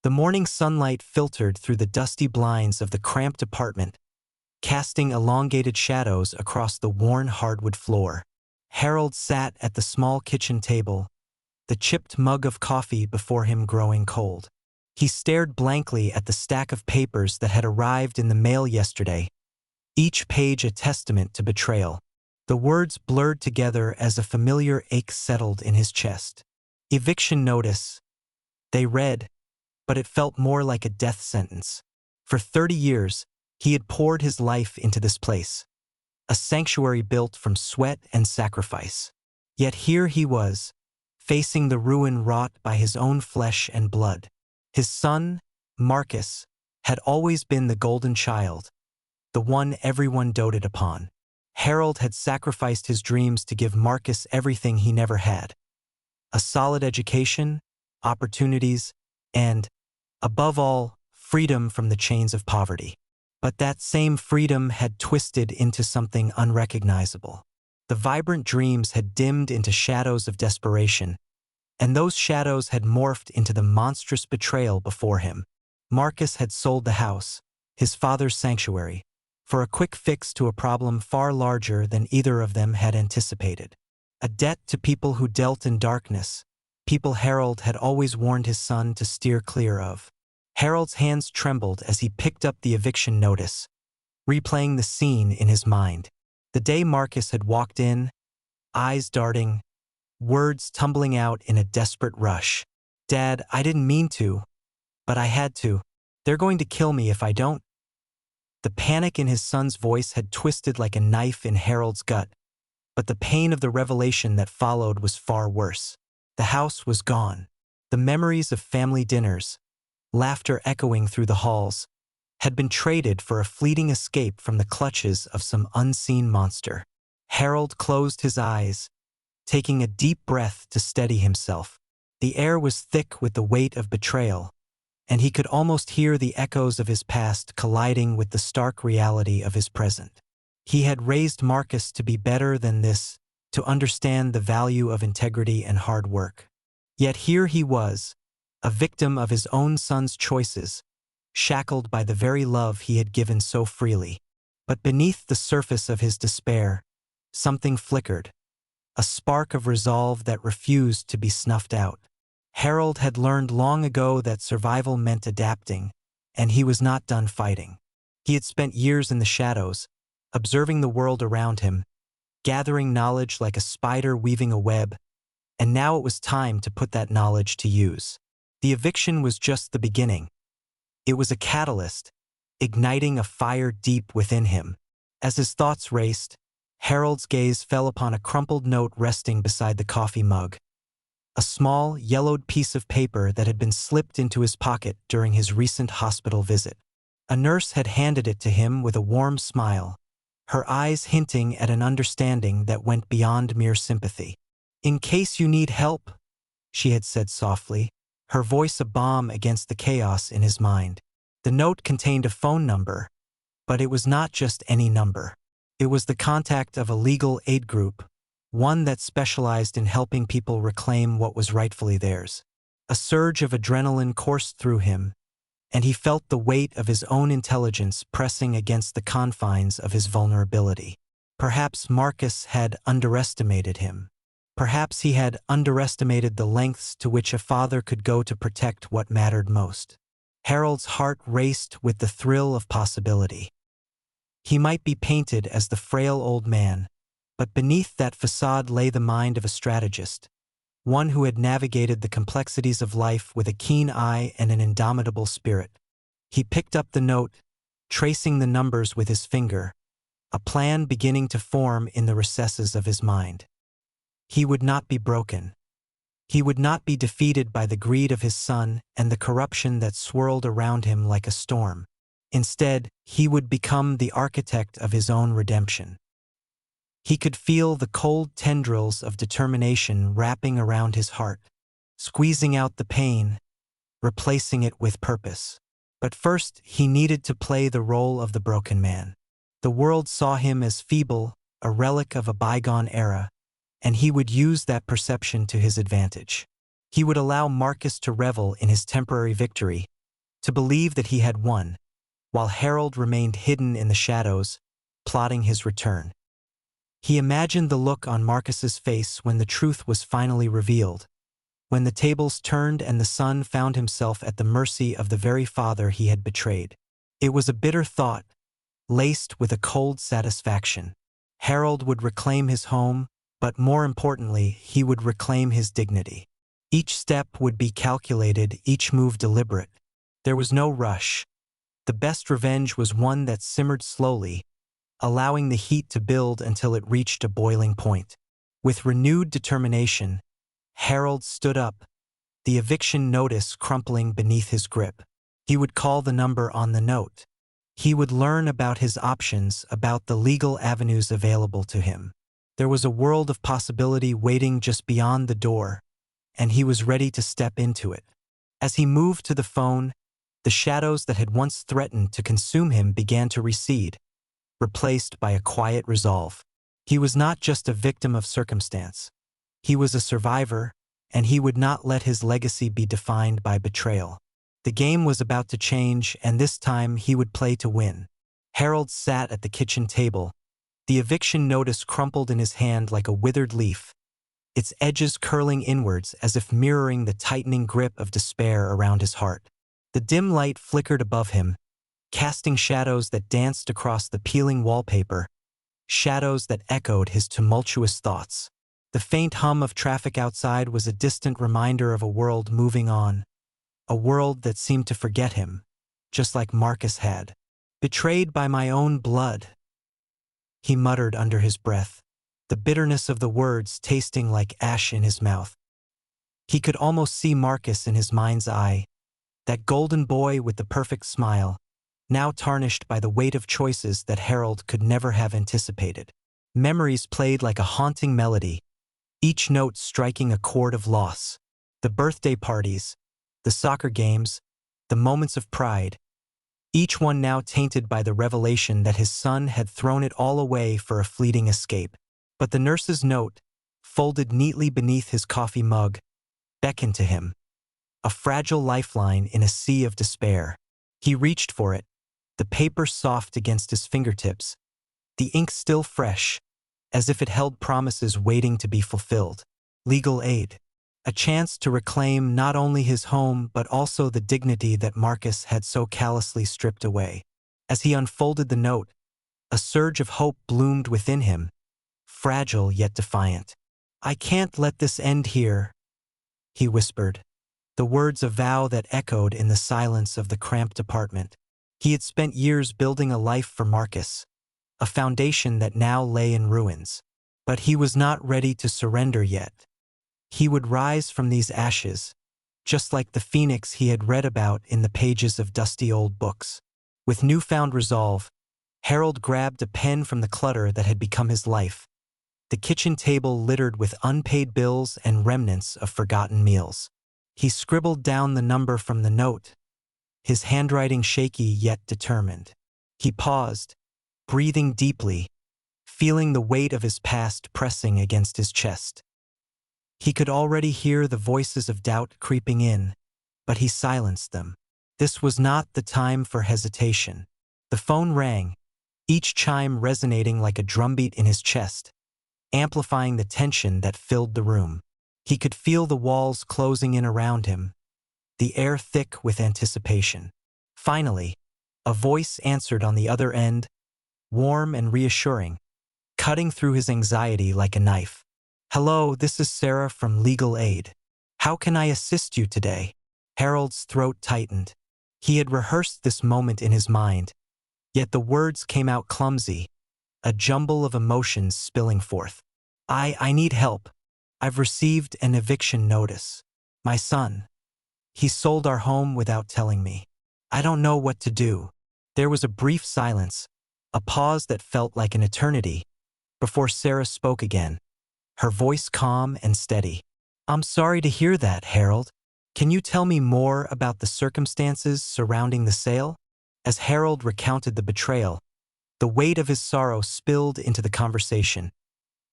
The morning sunlight filtered through the dusty blinds of the cramped apartment, casting elongated shadows across the worn hardwood floor. Harold sat at the small kitchen table, the chipped mug of coffee before him growing cold. He stared blankly at the stack of papers that had arrived in the mail yesterday, each page a testament to betrayal. The words blurred together as a familiar ache settled in his chest. Eviction notice. They read, but it felt more like a death sentence. For 30 years, he had poured his life into this place, a sanctuary built from sweat and sacrifice. Yet here he was, facing the ruin wrought by his own flesh and blood. His son, Marcus, had always been the golden child, the one everyone doted upon. Harold had sacrificed his dreams to give Marcus everything he never had: a solid education, opportunities, and, above all, freedom from the chains of poverty. But that same freedom had twisted into something unrecognizable. The vibrant dreams had dimmed into shadows of desperation, and those shadows had morphed into the monstrous betrayal before him. Marcus had sold the house, his father's sanctuary, for a quick fix to a problem far larger than either of them had anticipated. A debt to people who dealt in darkness, people Harold had always warned his son to steer clear of. Harold's hands trembled as he picked up the eviction notice, replaying the scene in his mind. The day Marcus had walked in, eyes darting, words tumbling out in a desperate rush. "Dad, I didn't mean to, but I had to. They're going to kill me if I don't." The panic in his son's voice had twisted like a knife in Harold's gut, but the pain of the revelation that followed was far worse. The house was gone. The memories of family dinners, laughter echoing through the halls, had been traded for a fleeting escape from the clutches of some unseen monster. Harold closed his eyes, taking a deep breath to steady himself. The air was thick with the weight of betrayal, and he could almost hear the echoes of his past colliding with the stark reality of his present. He had raised Marcus to be better than this, to understand the value of integrity and hard work. Yet here he was, a victim of his own son's choices, shackled by the very love he had given so freely. But beneath the surface of his despair, something flickered, a spark of resolve that refused to be snuffed out. Harold had learned long ago that survival meant adapting, and he was not done fighting. He had spent years in the shadows, observing the world around him, gathering knowledge like a spider weaving a web, and now it was time to put that knowledge to use. The eviction was just the beginning. It was a catalyst, igniting a fire deep within him. As his thoughts raced, Harold's gaze fell upon a crumpled note resting beside the coffee mug. A small, yellowed piece of paper that had been slipped into his pocket during his recent hospital visit. A nurse had handed it to him with a warm smile, her eyes hinting at an understanding that went beyond mere sympathy. "In case you need help," she had said softly, her voice a balm against the chaos in his mind. The note contained a phone number, but it was not just any number. It was the contact of a legal aid group, one that specialized in helping people reclaim what was rightfully theirs. A surge of adrenaline coursed through him, and he felt the weight of his own intelligence pressing against the confines of his vulnerability. Perhaps Marcus had underestimated him. Perhaps he had underestimated the lengths to which a father could go to protect what mattered most. Harold's heart raced with the thrill of possibility. He might be painted as the frail old man, but beneath that facade lay the mind of a strategist, one who had navigated the complexities of life with a keen eye and an indomitable spirit. He picked up the note, tracing the numbers with his finger, a plan beginning to form in the recesses of his mind. He would not be broken. He would not be defeated by the greed of his son and the corruption that swirled around him like a storm. Instead, he would become the architect of his own redemption. He could feel the cold tendrils of determination wrapping around his heart, squeezing out the pain, replacing it with purpose. But first, he needed to play the role of the broken man. The world saw him as feeble, a relic of a bygone era, and he would use that perception to his advantage. He would allow Marcus to revel in his temporary victory, to believe that he had won, while Harold remained hidden in the shadows, plotting his return. He imagined the look on Marcus's face when the truth was finally revealed, when the tables turned and the son found himself at the mercy of the very father he had betrayed. It was a bitter thought, laced with a cold satisfaction. Harold would reclaim his home, but more importantly, he would reclaim his dignity. Each step would be calculated, each move deliberate. There was no rush. The best revenge was one that simmered slowly, allowing the heat to build until it reached a boiling point. With renewed determination, Harold stood up, the eviction notice crumpling beneath his grip. He would call the number on the note. He would learn about his options, about the legal avenues available to him. There was a world of possibility waiting just beyond the door, and he was ready to step into it. As he moved to the phone, the shadows that had once threatened to consume him began to recede, replaced by a quiet resolve. He was not just a victim of circumstance. He was a survivor, and he would not let his legacy be defined by betrayal. The game was about to change, and this time he would play to win. Harold sat at the kitchen table, the eviction notice crumpled in his hand like a withered leaf, its edges curling inwards as if mirroring the tightening grip of despair around his heart. The dim light flickered above him, casting shadows that danced across the peeling wallpaper, shadows that echoed his tumultuous thoughts. The faint hum of traffic outside was a distant reminder of a world moving on, a world that seemed to forget him, just like Marcus had. Betrayed by my own blood, he muttered under his breath, the bitterness of the words tasting like ash in his mouth. He could almost see Marcus in his mind's eye, that golden boy with the perfect smile, now tarnished by the weight of choices that Harold could never have anticipated. Memories played like a haunting melody, each note striking a chord of loss. The birthday parties, the soccer games, the moments of pride, each one now tainted by the revelation that his son had thrown it all away for a fleeting escape. But the nurse's note, folded neatly beneath his coffee mug, beckoned to him, a fragile lifeline in a sea of despair. He reached for it, the paper soft against his fingertips, the ink still fresh, as if it held promises waiting to be fulfilled. Legal aid. A chance to reclaim not only his home but also the dignity that Marcus had so callously stripped away. As he unfolded the note, a surge of hope bloomed within him, fragile yet defiant. "I can't let this end here," he whispered, the words a vow that echoed in the silence of the cramped apartment. He had spent years building a life for Marcus, a foundation that now lay in ruins. But he was not ready to surrender yet. He would rise from these ashes, just like the phoenix he had read about in the pages of dusty old books. With newfound resolve, Harold grabbed a pen from the clutter that had become his life, the kitchen table littered with unpaid bills and remnants of forgotten meals. He scribbled down the number from the note, his handwriting shaky yet determined. He paused, breathing deeply, feeling the weight of his past pressing against his chest. He could already hear the voices of doubt creeping in, but he silenced them. This was not the time for hesitation. The phone rang, each chime resonating like a drumbeat in his chest, amplifying the tension that filled the room. He could feel the walls closing in around him, the air thick with anticipation. Finally, a voice answered on the other end, warm and reassuring, cutting through his anxiety like a knife. "Hello, this is Sarah from Legal Aid. How can I assist you today?" Harold's throat tightened. He had rehearsed this moment in his mind, yet the words came out clumsy, a jumble of emotions spilling forth. I need help. I've received an eviction notice. My son. He sold our home without telling me. I don't know what to do." There was a brief silence, a pause that felt like an eternity, before Sarah spoke again, her voice calm and steady. "I'm sorry to hear that, Harold. Can you tell me more about the circumstances surrounding the sale?" As Harold recounted the betrayal, the weight of his sorrow spilled into the conversation,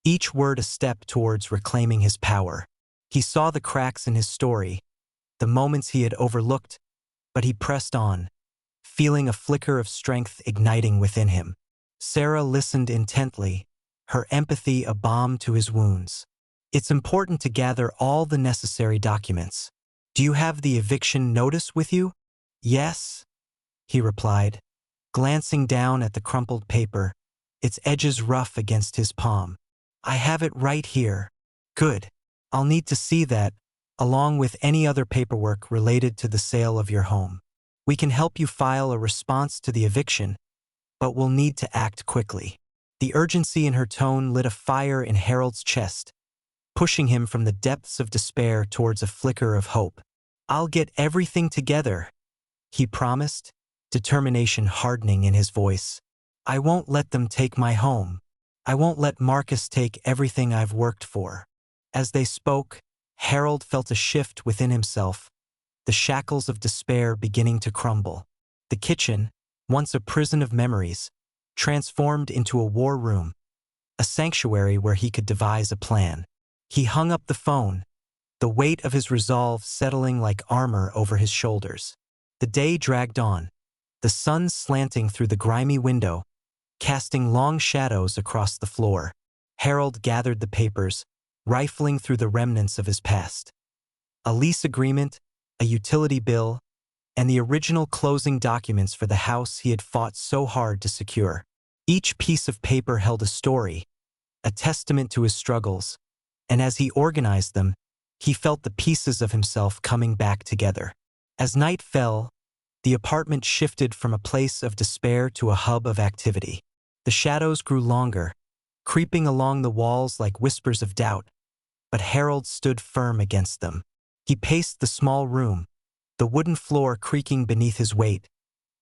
each word a step towards reclaiming his power. He saw the cracks in his story, the moments he had overlooked, but he pressed on, feeling a flicker of strength igniting within him. Sarah listened intently, her empathy a balm to his wounds. It's important to gather all the necessary documents. Do you have the eviction notice with you? Yes, he replied, glancing down at the crumpled paper, its edges rough against his palm. I have it right here. Good. I'll need to see that, along with any other paperwork related to the sale of your home. We can help you file a response to the eviction, but we'll need to act quickly. The urgency in her tone lit a fire in Harold's chest, pushing him from the depths of despair towards a flicker of hope. I'll get everything together, he promised, determination hardening in his voice. I won't let them take my home. I won't let Marcus take everything I've worked for. As they spoke, Harold felt a shift within himself, the shackles of despair beginning to crumble. The kitchen, once a prison of memories, transformed into a war room, a sanctuary where he could devise a plan. He hung up the phone, the weight of his resolve settling like armor over his shoulders. The day dragged on, the sun slanting through the grimy window, casting long shadows across the floor. Harold gathered the papers, rifling through the remnants of his past. A lease agreement, a utility bill, and the original closing documents for the house he had fought so hard to secure. Each piece of paper held a story, a testament to his struggles, and as he organized them, he felt the pieces of himself coming back together. As night fell, the apartment shifted from a place of despair to a hub of activity. The shadows grew longer, creeping along the walls like whispers of doubt, but Harold stood firm against them. He paced the small room, the wooden floor creaking beneath his weight,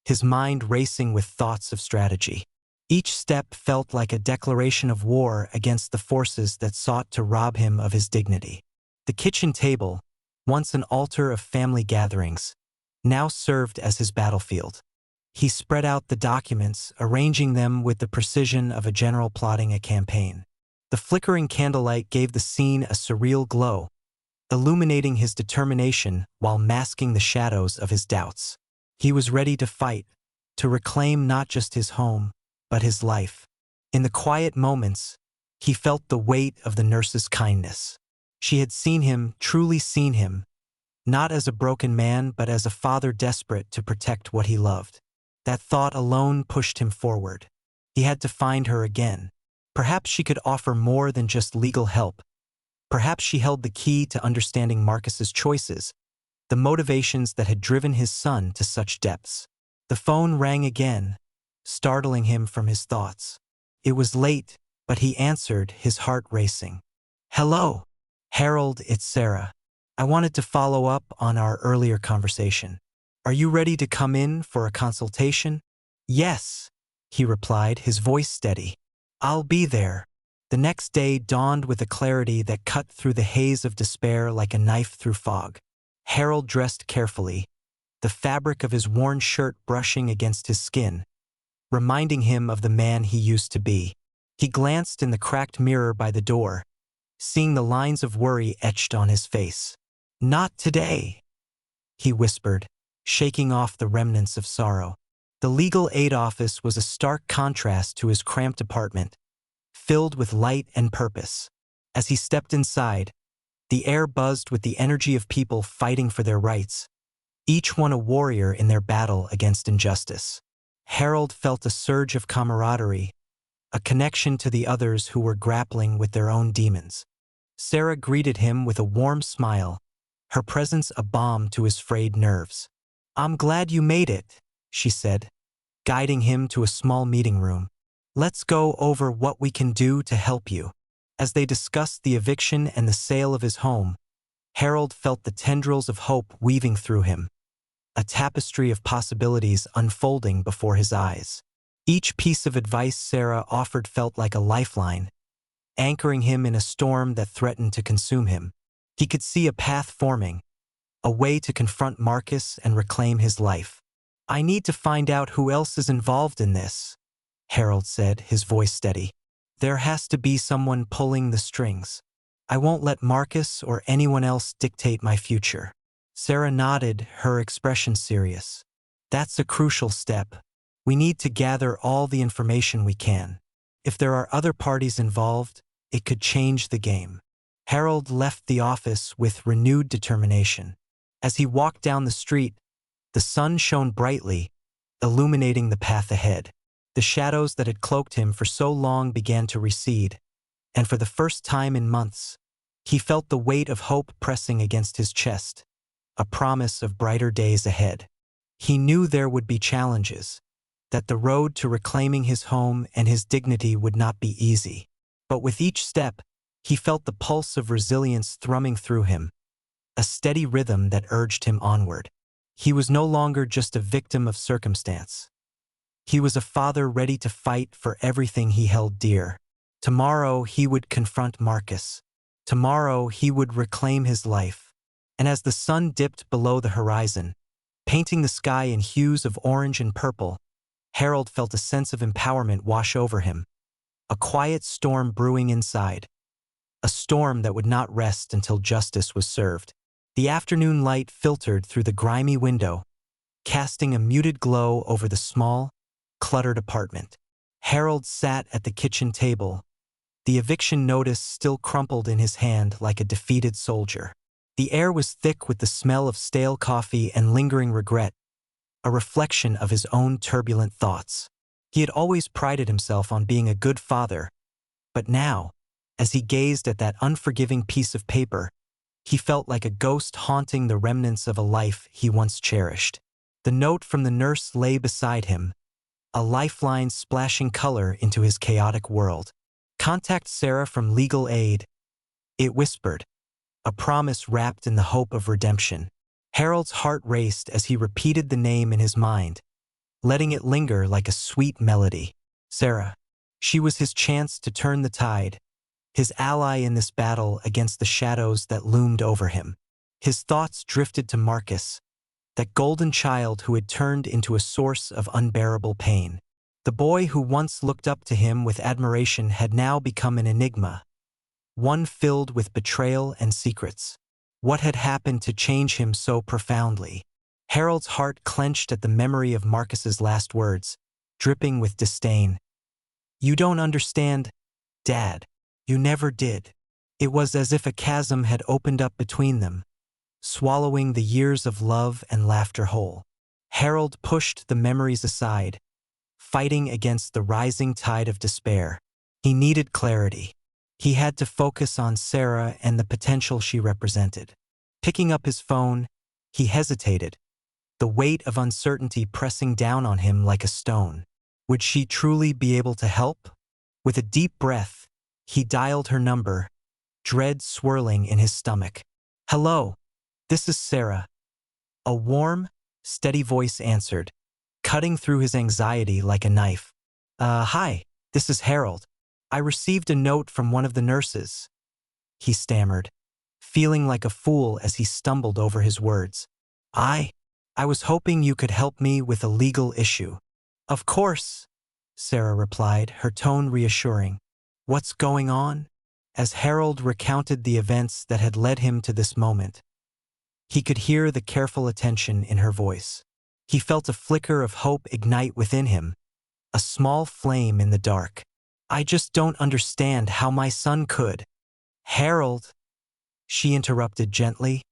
his mind racing with thoughts of strategy. Each step felt like a declaration of war against the forces that sought to rob him of his dignity. The kitchen table, once an altar of family gatherings, now served as his battlefield. He spread out the documents, arranging them with the precision of a general plotting a campaign. The flickering candlelight gave the scene a surreal glow, illuminating his determination while masking the shadows of his doubts. He was ready to fight, to reclaim not just his home, but his life. In the quiet moments, he felt the weight of the nurse's kindness. She had seen him, truly seen him, not as a broken man, but as a father desperate to protect what he loved. That thought alone pushed him forward. He had to find her again. Perhaps she could offer more than just legal help. Perhaps she held the key to understanding Marcus's choices, the motivations that had driven his son to such depths. The phone rang again, startling him from his thoughts. It was late, but he answered, his heart racing. Hello, Harold, it's Sarah. I wanted to follow up on our earlier conversation. Are you ready to come in for a consultation? Yes, he replied, his voice steady. I'll be there. The next day dawned with a clarity that cut through the haze of despair like a knife through fog. Harold dressed carefully, the fabric of his worn shirt brushing against his skin, reminding him of the man he used to be. He glanced in the cracked mirror by the door, seeing the lines of worry etched on his face. Not today, he whispered, shaking off the remnants of sorrow. The legal aid office was a stark contrast to his cramped apartment, filled with light and purpose. As he stepped inside, the air buzzed with the energy of people fighting for their rights, each one a warrior in their battle against injustice. Harold felt a surge of camaraderie, a connection to the others who were grappling with their own demons. Sarah greeted him with a warm smile, her presence a balm to his frayed nerves. I'm glad you made it, she said, guiding him to a small meeting room. Let's go over what we can do to help you. As they discussed the eviction and the sale of his home, Harold felt the tendrils of hope weaving through him, a tapestry of possibilities unfolding before his eyes. Each piece of advice Sarah offered felt like a lifeline, anchoring him in a storm that threatened to consume him. He could see a path forming, a way to confront Marcus and reclaim his life. I need to find out who else is involved in this, Harold said, his voice steady. There has to be someone pulling the strings. I won't let Marcus or anyone else dictate my future. Sarah nodded, her expression serious. That's a crucial step. We need to gather all the information we can. If there are other parties involved, it could change the game. Harold left the office with renewed determination. As he walked down the street, the sun shone brightly, illuminating the path ahead. The shadows that had cloaked him for so long began to recede, and for the first time in months, he felt the weight of hope pressing against his chest, a promise of brighter days ahead. He knew there would be challenges, that the road to reclaiming his home and his dignity would not be easy. But with each step, he felt the pulse of resilience thrumming through him, a steady rhythm that urged him onward. He was no longer just a victim of circumstance. He was a father ready to fight for everything he held dear. Tomorrow he would confront Marcus. Tomorrow he would reclaim his life. And as the sun dipped below the horizon, painting the sky in hues of orange and purple, Harold felt a sense of empowerment wash over him. A quiet storm brewing inside. A storm that would not rest until justice was served. The afternoon light filtered through the grimy window, casting a muted glow over the small, cluttered apartment. Harold sat at the kitchen table, the eviction notice still crumpled in his hand like a defeated soldier. The air was thick with the smell of stale coffee and lingering regret, a reflection of his own turbulent thoughts. He had always prided himself on being a good father, but now, as he gazed at that unforgiving piece of paper, he felt like a ghost haunting the remnants of a life he once cherished. The note from the nurse lay beside him, a lifeline splashing color into his chaotic world. "Contact Sarah from legal aid," it whispered, a promise wrapped in the hope of redemption. Harold's heart raced as he repeated the name in his mind, letting it linger like a sweet melody. Sarah. She was his chance to turn the tide, his ally in this battle against the shadows that loomed over him. His thoughts drifted to Marcus, that golden child who had turned into a source of unbearable pain. The boy who once looked up to him with admiration had now become an enigma, one filled with betrayal and secrets. What had happened to change him so profoundly? Harold's heart clenched at the memory of Marcus's last words, dripping with disdain. "You don't understand, Dad. You never did." It was as if a chasm had opened up between them, swallowing the years of love and laughter whole. Harold pushed the memories aside, fighting against the rising tide of despair. He needed clarity. He had to focus on Sarah and the potential she represented. Picking up his phone, he hesitated, the weight of uncertainty pressing down on him like a stone. Would she truly be able to help? With a deep breath, he dialed her number, dread swirling in his stomach. "Hello, this is Sarah." A warm, steady voice answered, cutting through his anxiety like a knife. Hi, this is Harold. I received a note from one of the nurses," he stammered, feeling like a fool as he stumbled over his words. I was hoping you could help me with a legal issue." "Of course," Sarah replied, her tone reassuring. "What's going on?" As Harold recounted the events that had led him to this moment, he could hear the careful attention in her voice. He felt a flicker of hope ignite within him, a small flame in the dark. "I just don't understand how my son could." "Harold," she interrupted gently,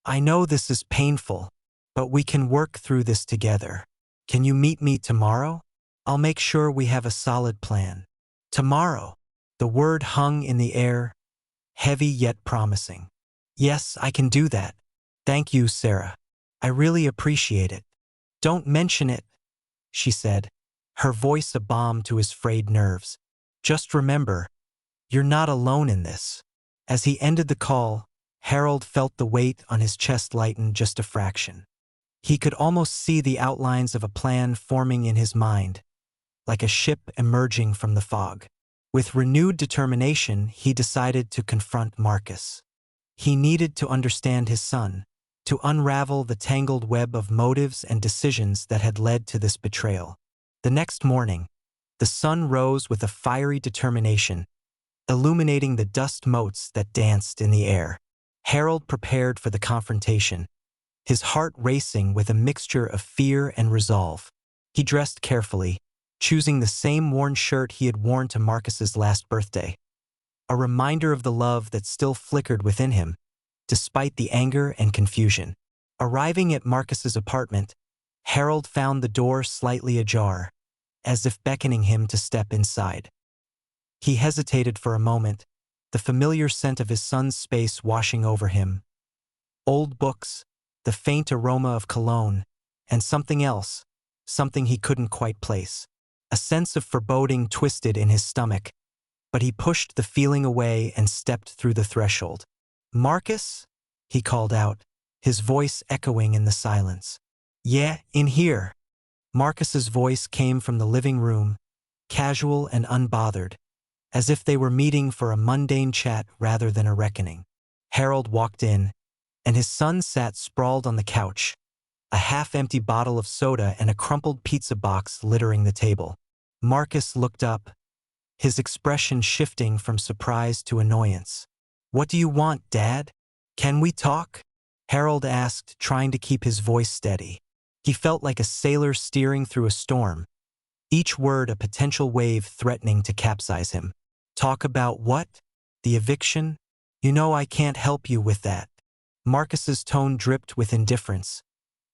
"I know this is painful, but we can work through this together. Can you meet me tomorrow? I'll make sure we have a solid plan." "Tomorrow." The word hung in the air, heavy yet promising. "Yes, I can do that. Thank you, Sarah. I really appreciate it." "Don't mention it," she said, her voice a balm to his frayed nerves. "Just remember, you're not alone in this." As he ended the call, Harold felt the weight on his chest lighten just a fraction. He could almost see the outlines of a plan forming in his mind, like a ship emerging from the fog. With renewed determination, he decided to confront Marcus. He needed to understand his son, to unravel the tangled web of motives and decisions that had led to this betrayal. The next morning, the sun rose with a fiery determination, illuminating the dust motes that danced in the air. Harold prepared for the confrontation, his heart racing with a mixture of fear and resolve. He dressed carefully, choosing the same worn shirt he had worn to Marcus's last birthday, a reminder of the love that still flickered within him, despite the anger and confusion. Arriving at Marcus's apartment, Harold found the door slightly ajar, as if beckoning him to step inside. He hesitated for a moment, the familiar scent of his son's space washing over him. Old books, the faint aroma of cologne, and something else, something he couldn't quite place. A sense of foreboding twisted in his stomach, but he pushed the feeling away and stepped through the threshold. "Marcus?" he called out, his voice echoing in the silence. "Yeah, in here." Marcus's voice came from the living room, casual and unbothered, as if they were meeting for a mundane chat rather than a reckoning. Harold walked in, and his son sat sprawled on the couch, a half-empty bottle of soda and a crumpled pizza box littering the table. Marcus looked up, his expression shifting from surprise to annoyance. "What do you want, Dad? Can we talk?" Harold asked, trying to keep his voice steady. He felt like a sailor steering through a storm, each word a potential wave threatening to capsize him. "Talk about what? The eviction? You know I can't help you with that." Marcus's tone dripped with indifference,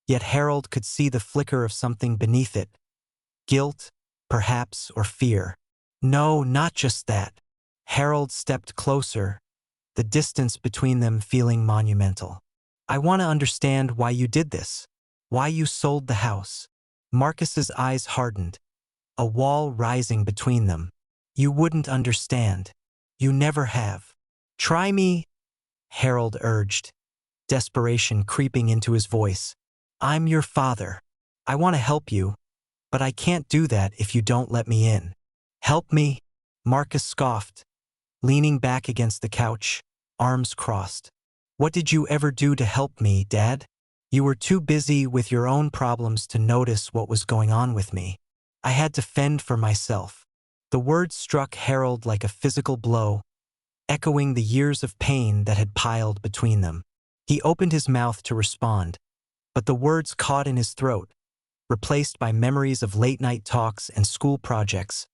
yet Harold could see the flicker of something beneath it. Guilt, perhaps, or fear. "No, not just that." Harold stepped closer, the distance between them feeling monumental. "I want to understand why you did this, why you sold the house." Marcus's eyes hardened, a wall rising between them. "You wouldn't understand. You never have." "Try me," Harold urged, desperation creeping into his voice. "I'm your father. I want to help you, but I can't do that if you don't let me in." "Help me?" Marcus scoffed, leaning back against the couch, arms crossed. "What did you ever do to help me, Dad? You were too busy with your own problems to notice what was going on with me. I had to fend for myself." The words struck Harold like a physical blow, echoing the years of pain that had piled between them. He opened his mouth to respond, but the words caught in his throat, replaced by memories of late-night talks and school projects,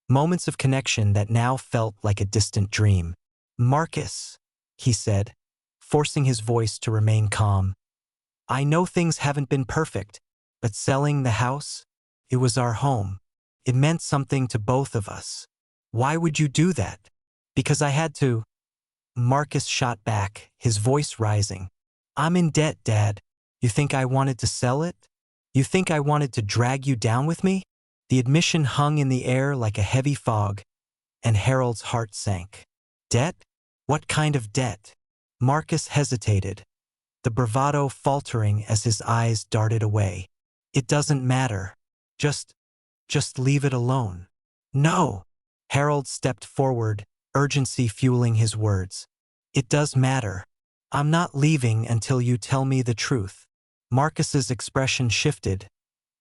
moments of connection that now felt like a distant dream. "Marcus," he said, forcing his voice to remain calm. "I know things haven't been perfect, but selling the house, it was our home. It meant something to both of us. Why would you do that?" "Because I had to." Marcus shot back, his voice rising. "I'm in debt, Dad. You think I wanted to sell it? You think I wanted to drag you down with me?" The admission hung in the air like a heavy fog, and Harold's heart sank. "Debt? What kind of debt?" Marcus hesitated, the bravado faltering as his eyes darted away. "It doesn't matter. Just leave it alone." "No!" Harold stepped forward, urgency fueling his words. "It does matter. I'm not leaving until you tell me the truth." Marcus's expression shifted,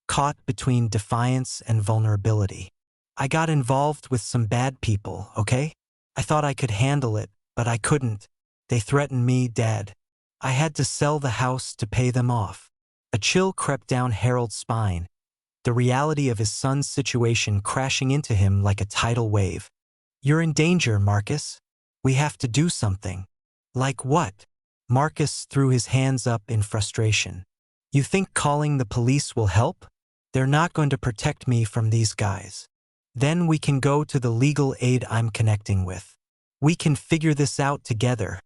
caught between defiance and vulnerability. "I got involved with some bad people, okay? I thought I could handle it, but I couldn't. They threatened me, Dad. I had to sell the house to pay them off." A chill crept down Harold's spine, the reality of his son's situation crashing into him like a tidal wave. "You're in danger, Marcus. We have to do something." "Like what?" Marcus threw his hands up in frustration. "You think calling the police will help? They're not going to protect me from these guys. Then we can go to the legal aid I'm connecting with. We can figure this out together,"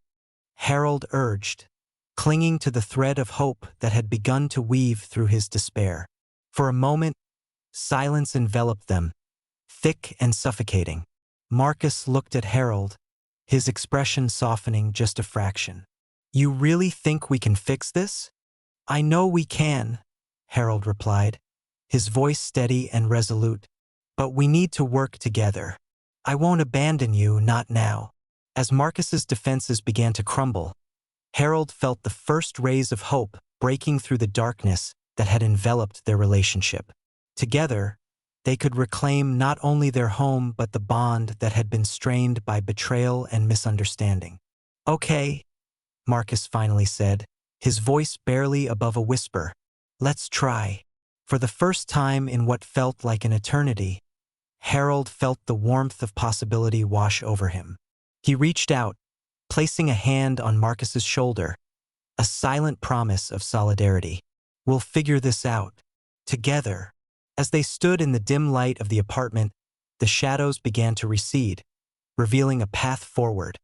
Harold urged, clinging to the thread of hope that had begun to weave through his despair. For a moment, silence enveloped them, thick and suffocating. Marcus looked at Harold, his expression softening just a fraction. "You really think we can fix this?" "I know we can," Harold replied, his voice steady and resolute. "But we need to work together. I won't abandon you, not now." As Marcus's defenses began to crumble, Harold felt the first rays of hope breaking through the darkness that had enveloped their relationship. Together, They could reclaim not only their home but the bond that had been strained by betrayal and misunderstanding. "Okay," Marcus finally said, his voice barely above a whisper. "Let's try." For the first time in what felt like an eternity, Harold felt the warmth of possibility wash over him. He reached out, placing a hand on Marcus's shoulder, a silent promise of solidarity. "We'll figure this out. Together." As they stood in the dim light of the apartment, the shadows began to recede, revealing a path forward.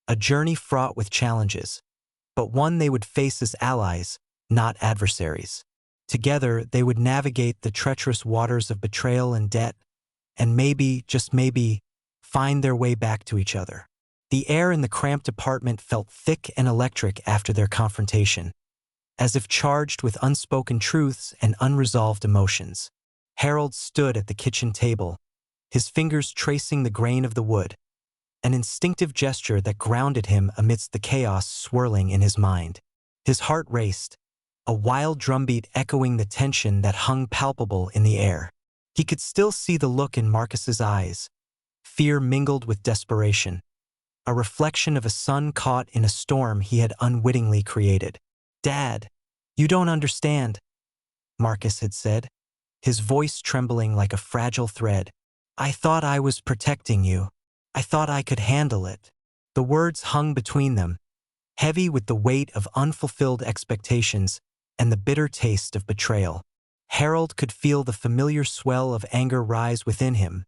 A journey fraught with challenges, but one they would face as allies, not adversaries. Together, they would navigate the treacherous waters of betrayal and debt, and maybe, just maybe, find their way back to each other. The air in the cramped apartment felt thick and electric after their confrontation, as if charged with unspoken truths and unresolved emotions. Harold stood at the kitchen table, his fingers tracing the grain of the wood, an instinctive gesture that grounded him amidst the chaos swirling in his mind. His heart raced, a wild drumbeat echoing the tension that hung palpable in the air. He could still see the look in Marcus's eyes, fear mingled with desperation, a reflection of a son caught in a storm he had unwittingly created. "Dad, you don't understand," Marcus had said, his voice trembling like a fragile thread. "I thought I was protecting you. I thought I could handle it." The words hung between them, heavy with the weight of unfulfilled expectations and the bitter taste of betrayal. Harold could feel the familiar swell of anger rise within him,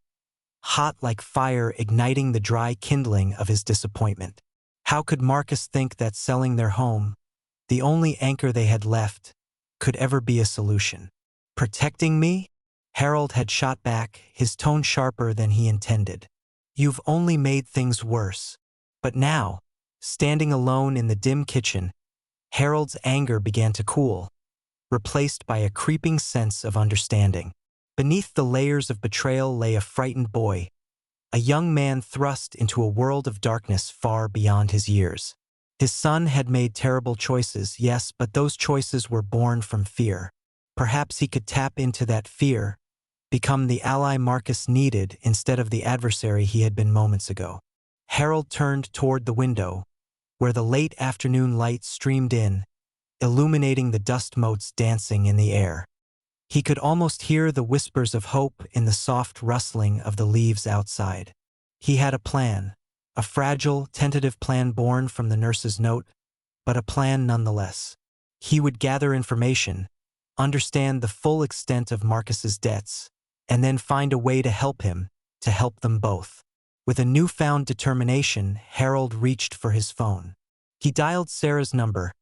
hot like fire igniting the dry kindling of his disappointment. How could Marcus think that selling their home, the only anchor they had left, could ever be a solution? "Protecting me?" Harold had shot back, his tone sharper than he intended. "You've only made things worse." But now, standing alone in the dim kitchen, Harold's anger began to cool, replaced by a creeping sense of understanding. Beneath the layers of betrayal lay a frightened boy, a young man thrust into a world of darkness far beyond his years. His son had made terrible choices, yes, but those choices were born from fear. Perhaps he could tap into that fear, become the ally Marcus needed instead of the adversary he had been moments ago. Harold turned toward the window, where the late afternoon light streamed in, illuminating the dust motes dancing in the air. He could almost hear the whispers of hope in the soft rustling of the leaves outside. He had a plan, a fragile, tentative plan born from the nurse's note, but a plan nonetheless. He would gather information, understand the full extent of Marcus's debts, and then find a way to help him, to help them both. With a newfound determination, Harold reached for his phone. He dialed Sarah's number,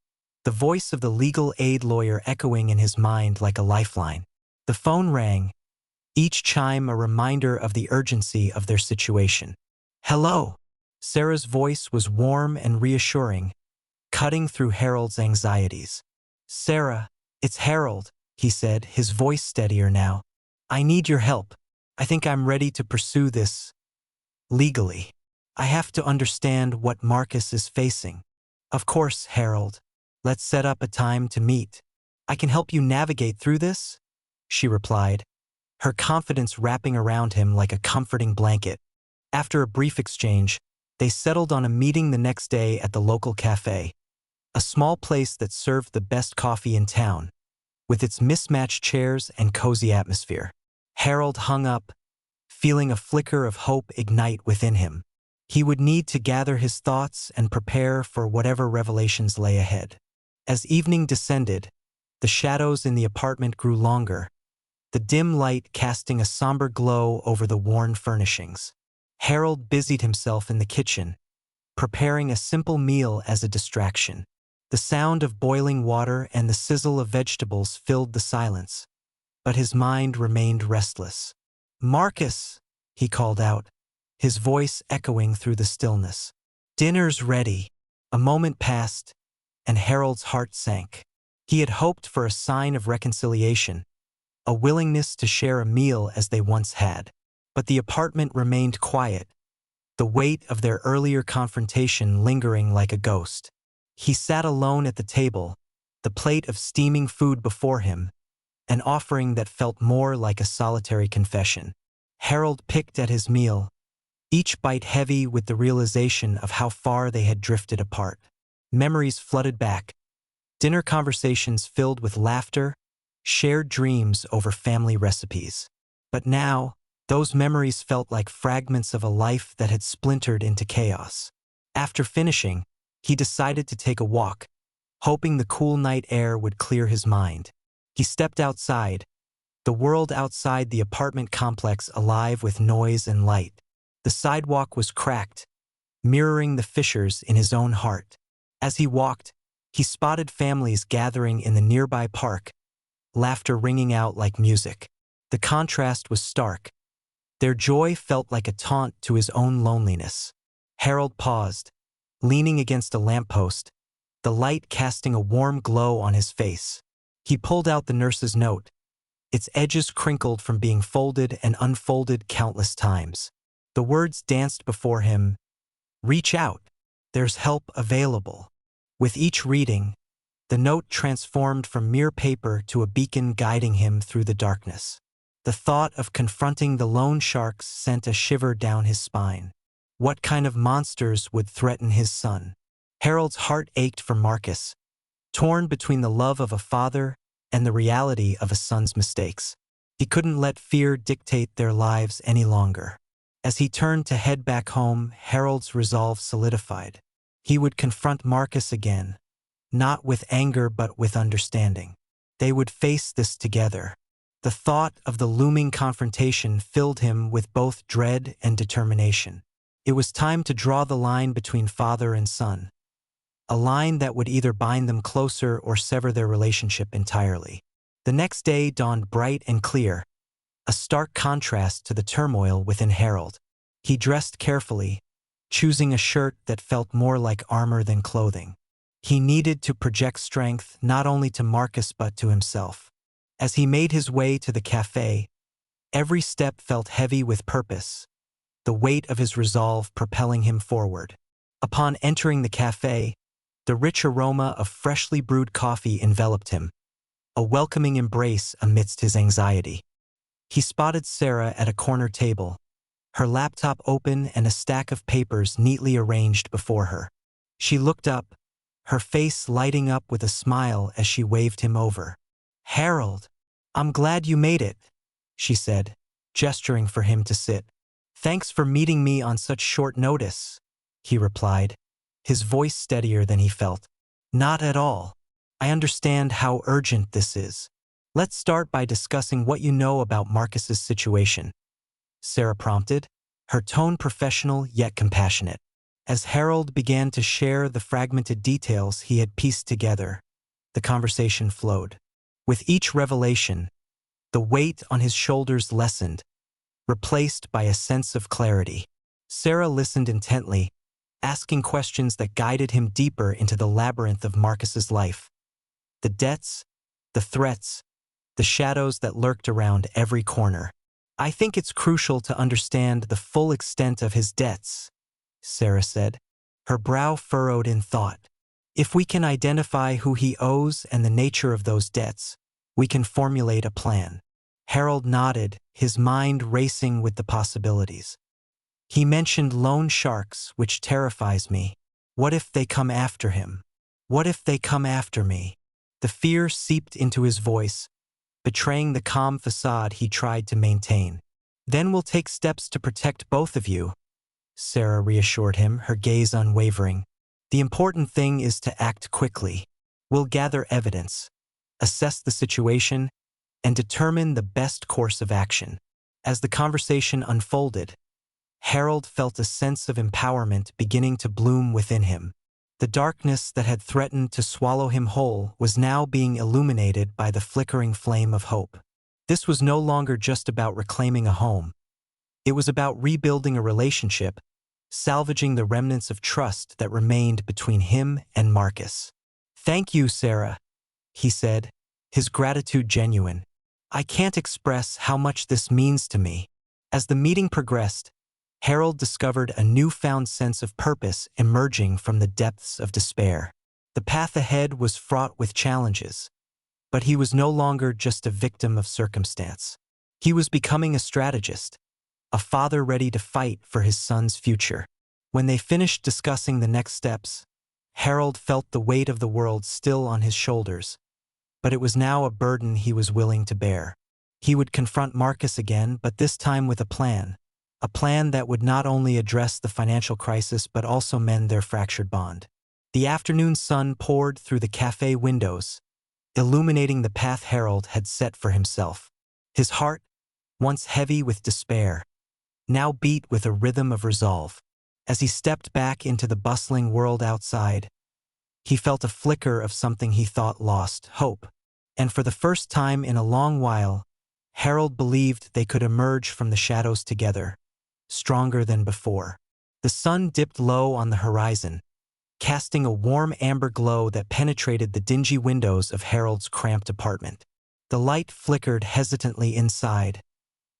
the voice of the legal aid lawyer echoing in his mind like a lifeline. The phone rang, each chime a reminder of the urgency of their situation. "Hello." Sarah's voice was warm and reassuring, cutting through Harold's anxieties. "Sarah, it's Harold," he said, his voice steadier now. "I need your help. I think I'm ready to pursue this legally. I have to understand what Marcus is facing." "Of course, Harold. Let's set up a time to meet. I can help you navigate through this," she replied, her confidence wrapping around him like a comforting blanket. After a brief exchange, they settled on a meeting the next day at the local cafe, a small place that served the best coffee in town, with its mismatched chairs and cozy atmosphere. Harold hung up, feeling a flicker of hope ignite within him. He would need to gather his thoughts and prepare for whatever revelations lay ahead. As evening descended, the shadows in the apartment grew longer, the dim light casting a somber glow over the worn furnishings. Harold busied himself in the kitchen, preparing a simple meal as a distraction. The sound of boiling water and the sizzle of vegetables filled the silence, but his mind remained restless. "Marcus," he called out, his voice echoing through the stillness. "Dinner's ready." A moment passed, and Harold's heart sank. He had hoped for a sign of reconciliation, a willingness to share a meal as they once had. But the apartment remained quiet, the weight of their earlier confrontation lingering like a ghost. He sat alone at the table, the plate of steaming food before him, an offering that felt more like a solitary confession. Harold picked at his meal, each bite heavy with the realization of how far they had drifted apart. Memories flooded back, dinner conversations filled with laughter, shared dreams over family recipes. But now, those memories felt like fragments of a life that had splintered into chaos. After finishing, he decided to take a walk, hoping the cool night air would clear his mind. He stepped outside, the world outside the apartment complex alive with noise and light. The sidewalk was cracked, mirroring the fissures in his own heart. As he walked, he spotted families gathering in the nearby park, laughter ringing out like music. The contrast was stark. Their joy felt like a taunt to his own loneliness. Harold paused, leaning against a lamppost, the light casting a warm glow on his face. He pulled out the nurse's note, its edges crinkled from being folded and unfolded countless times. The words danced before him, "Reach out, there's help available." With each reading, the note transformed from mere paper to a beacon guiding him through the darkness. The thought of confronting the loan sharks sent a shiver down his spine. What kind of monsters would threaten his son? Harold's heart ached for Marcus, torn between the love of a father and the reality of a son's mistakes. He couldn't let fear dictate their lives any longer. As he turned to head back home, Harold's resolve solidified. He would confront Marcus again, not with anger but with understanding. They would face this together. The thought of the looming confrontation filled him with both dread and determination. It was time to draw the line between father and son, a line that would either bind them closer or sever their relationship entirely. The next day dawned bright and clear, a stark contrast to the turmoil within Harold. He dressed carefully, choosing a shirt that felt more like armor than clothing. He needed to project strength not only to Marcus but to himself. As he made his way to the cafe, every step felt heavy with purpose, the weight of his resolve propelling him forward. Upon entering the cafe, the rich aroma of freshly brewed coffee enveloped him, a welcoming embrace amidst his anxiety. He spotted Sarah at a corner table, her laptop open and a stack of papers neatly arranged before her. She looked up, her face lighting up with a smile as she waved him over. "Harold, I'm glad you made it," she said, gesturing for him to sit. "Thanks for meeting me on such short notice," he replied, his voice steadier than he felt. "Not at all. I understand how urgent this is. Let's start by discussing what you know about Marcus's situation," Sarah prompted, her tone professional yet compassionate. As Harold began to share the fragmented details he had pieced together, the conversation flowed. With each revelation, the weight on his shoulders lessened, replaced by a sense of clarity. Sarah listened intently, asking questions that guided him deeper into the labyrinth of Marcus's life. The debts, the threats, the shadows that lurked around every corner. "I think it's crucial to understand the full extent of his debts," Sarah said, her brow furrowed in thought. "If we can identify who he owes and the nature of those debts, we can formulate a plan." Harold nodded, his mind racing with the possibilities. "He mentioned loan sharks, which terrifies me. What if they come after him? What if they come after me?" The fear seeped into his voice, betraying the calm facade he tried to maintain. "Then we'll take steps to protect both of you," Sarah reassured him, her gaze unwavering. "The important thing is to act quickly. We'll gather evidence, assess the situation, and determine the best course of action." As the conversation unfolded, Harold felt a sense of empowerment beginning to bloom within him. The darkness that had threatened to swallow him whole was now being illuminated by the flickering flame of hope. This was no longer just about reclaiming a home. It was about rebuilding a relationship, salvaging the remnants of trust that remained between him and Marcus. "Thank you, Sarah," he said, his gratitude genuine. "I can't express how much this means to me." As the meeting progressed, Harold discovered a newfound sense of purpose emerging from the depths of despair. The path ahead was fraught with challenges, But he was no longer just a victim of circumstance. He was becoming a strategist, a father ready to fight for his son's future. When they finished discussing the next steps, Harold felt the weight of the world still on his shoulders, but it was now a burden he was willing to bear. He would confront Marcus again, but this time with a plan that would not only address the financial crisis but also mend their fractured bond. The afternoon sun poured through the cafe windows, illuminating the path Harold had set for himself. His heart, once heavy with despair, now beat with a rhythm of resolve. As he stepped back into the bustling world outside, he felt a flicker of something he thought lost, hope. And for the first time in a long while, Harold believed they could emerge from the shadows together, stronger than before. The sun dipped low on the horizon, casting a warm amber glow that penetrated the dingy windows of Harold's cramped apartment. The light flickered hesitantly inside,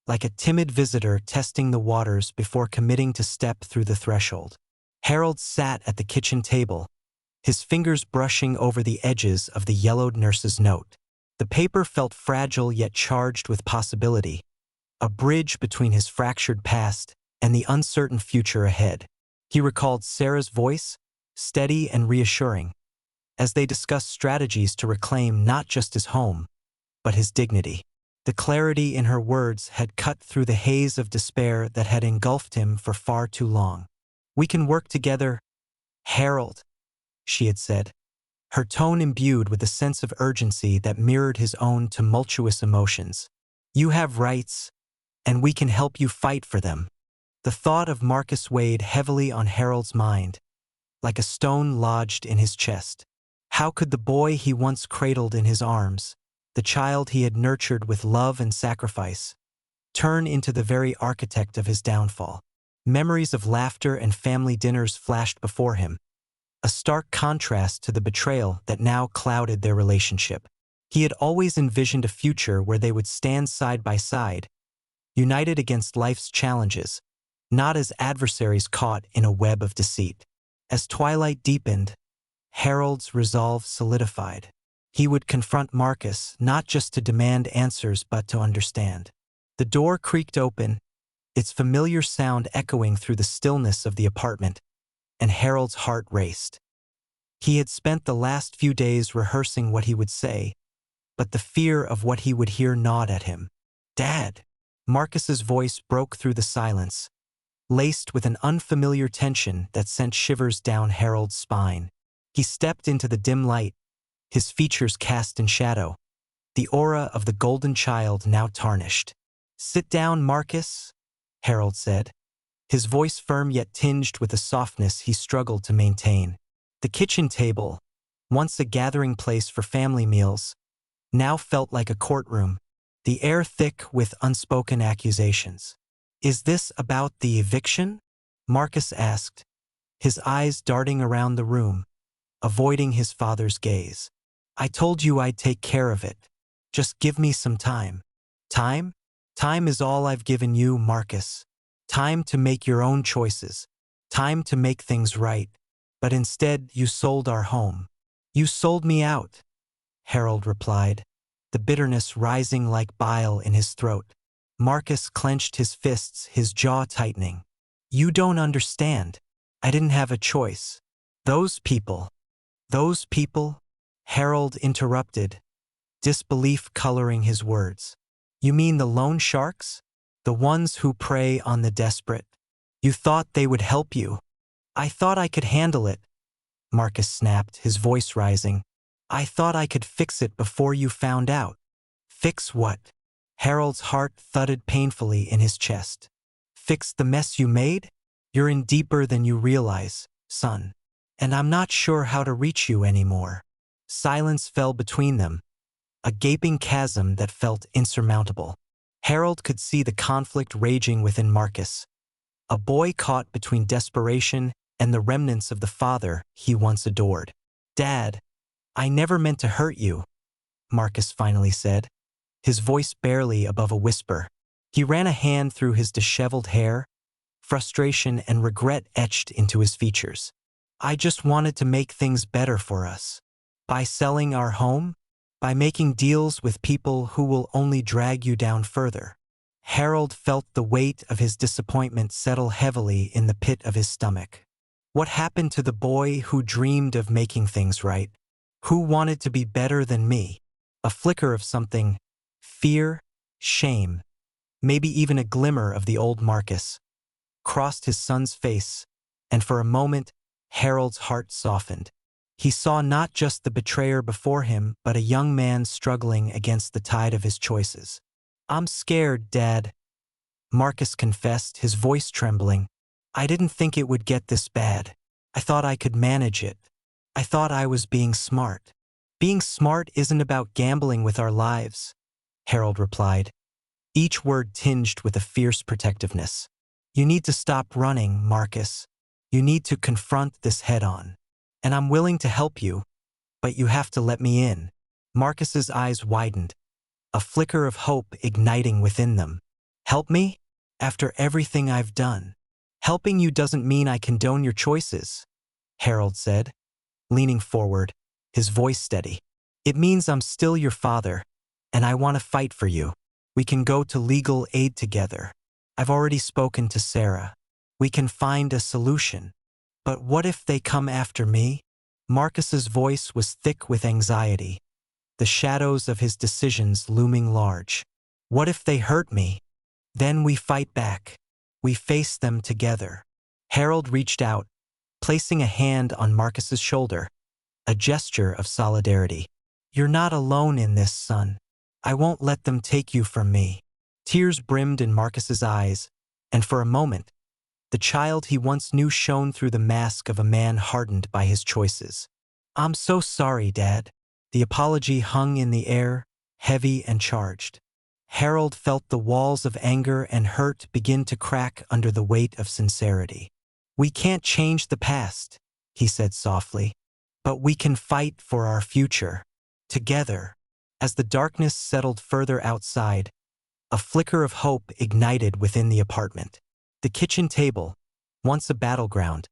like a timid visitor testing the waters before committing to step through the threshold. Harold sat at the kitchen table, his fingers brushing over the edges of the yellowed nurse's note. The paper felt fragile yet charged with possibility, a bridge between his fractured past and the uncertain future ahead. He recalled Sarah's voice, steady and reassuring, as they discussed strategies to reclaim not just his home, but his dignity. The clarity in her words had cut through the haze of despair that had engulfed him for far too long. "We can work together, Harold," she had said, her tone imbued with a sense of urgency that mirrored his own tumultuous emotions. "You have rights, and we can help you fight for them." The thought of Marcus weighed heavily on Harold's mind, like a stone lodged in his chest. How could the boy he once cradled in his arms, the child he had nurtured with love and sacrifice, turn into the very architect of his downfall? Memories of laughter and family dinners flashed before him, a stark contrast to the betrayal that now clouded their relationship. He had always envisioned a future where they would stand side by side, united against life's challenges, not as adversaries caught in a web of deceit. As twilight deepened, Harold's resolve solidified. He would confront Marcus not just to demand answers but to understand. The door creaked open, its familiar sound echoing through the stillness of the apartment, and Harold's heart raced. He had spent the last few days rehearsing what he would say, but the fear of what he would hear gnawed at him. "Dad!" Marcus's voice broke through the silence, laced with an unfamiliar tension that sent shivers down Harold's spine. He stepped into the dim light, his features cast in shadow, the aura of the golden child now tarnished. "Sit down, Marcus," Harold said, his voice firm yet tinged with a softness he struggled to maintain. The kitchen table, once a gathering place for family meals, now felt like a courtroom, the air thick with unspoken accusations. "Is this about the eviction?" Marcus asked, his eyes darting around the room, avoiding his father's gaze. "I told you I'd take care of it. Just give me some time." "Time? Time is all I've given you, Marcus. Time to make your own choices. Time to make things right. But instead, you sold our home. You sold me out," Harold replied, the bitterness rising like bile in his throat. Marcus clenched his fists, his jaw tightening. "You don't understand. I didn't have a choice. Those people," Harold interrupted, disbelief coloring his words. "You mean the loan sharks? The ones who prey on the desperate? You thought they would help you." "I thought I could handle it," Marcus snapped, his voice rising. "I thought I could fix it before you found out." "Fix what?" Harold's heart thudded painfully in his chest. "Fix the mess you made? You're in deeper than you realize, son. And I'm not sure how to reach you anymore." Silence fell between them, a gaping chasm that felt insurmountable. Harold could see the conflict raging within Marcus, a boy caught between desperation and the remnants of the father he once adored. "Dad, I never meant to hurt you," Marcus finally said, his voice barely above a whisper. He ran a hand through his disheveled hair, frustration and regret etched into his features. "I just wanted to make things better for us. By selling our home, by making deals with people who will only drag you down further. Harold felt the weight of his disappointment settle heavily in the pit of his stomach. What happened to the boy who dreamed of making things right? Who wanted to be better than me? A flicker of something, fear, shame, maybe even a glimmer of the old Marcus, crossed his son's face, and for a moment, Harold's heart softened. He saw not just the betrayer before him, but a young man struggling against the tide of his choices. "I'm scared, Dad," Marcus confessed, his voice trembling. "I didn't think it would get this bad. I thought I could manage it. I thought I was being smart." "Being smart isn't about gambling with our lives," Harold replied, each word tinged with a fierce protectiveness. "You need to stop running, Marcus. You need to confront this head-on. And I'm willing to help you, but you have to let me in." Marcus's eyes widened, a flicker of hope igniting within them. "Help me? After everything I've done?" "Helping you doesn't mean I condone your choices," Harold said, leaning forward, his voice steady. "It means I'm still your father, and I want to fight for you. We can go to legal aid together. I've already spoken to Sarah. We can find a solution. But what if they come after me?" Marcus's voice was thick with anxiety, the shadows of his decisions looming large. "What if they hurt me? Then we fight back. We face them together." Harold reached out, placing a hand on Marcus's shoulder, a gesture of solidarity. "You're not alone in this, son. I won't let them take you from me." Tears brimmed in Marcus's eyes, and for a moment, the child he once knew shone through the mask of a man hardened by his choices. "I'm so sorry, Dad." The apology hung in the air, heavy and charged. Harold felt the walls of anger and hurt begin to crack under the weight of sincerity. "We can't change the past," he said softly, "but we can fight for our future. Together." As the darkness settled further outside, a flicker of hope ignited within the apartment. The kitchen table, once a battleground,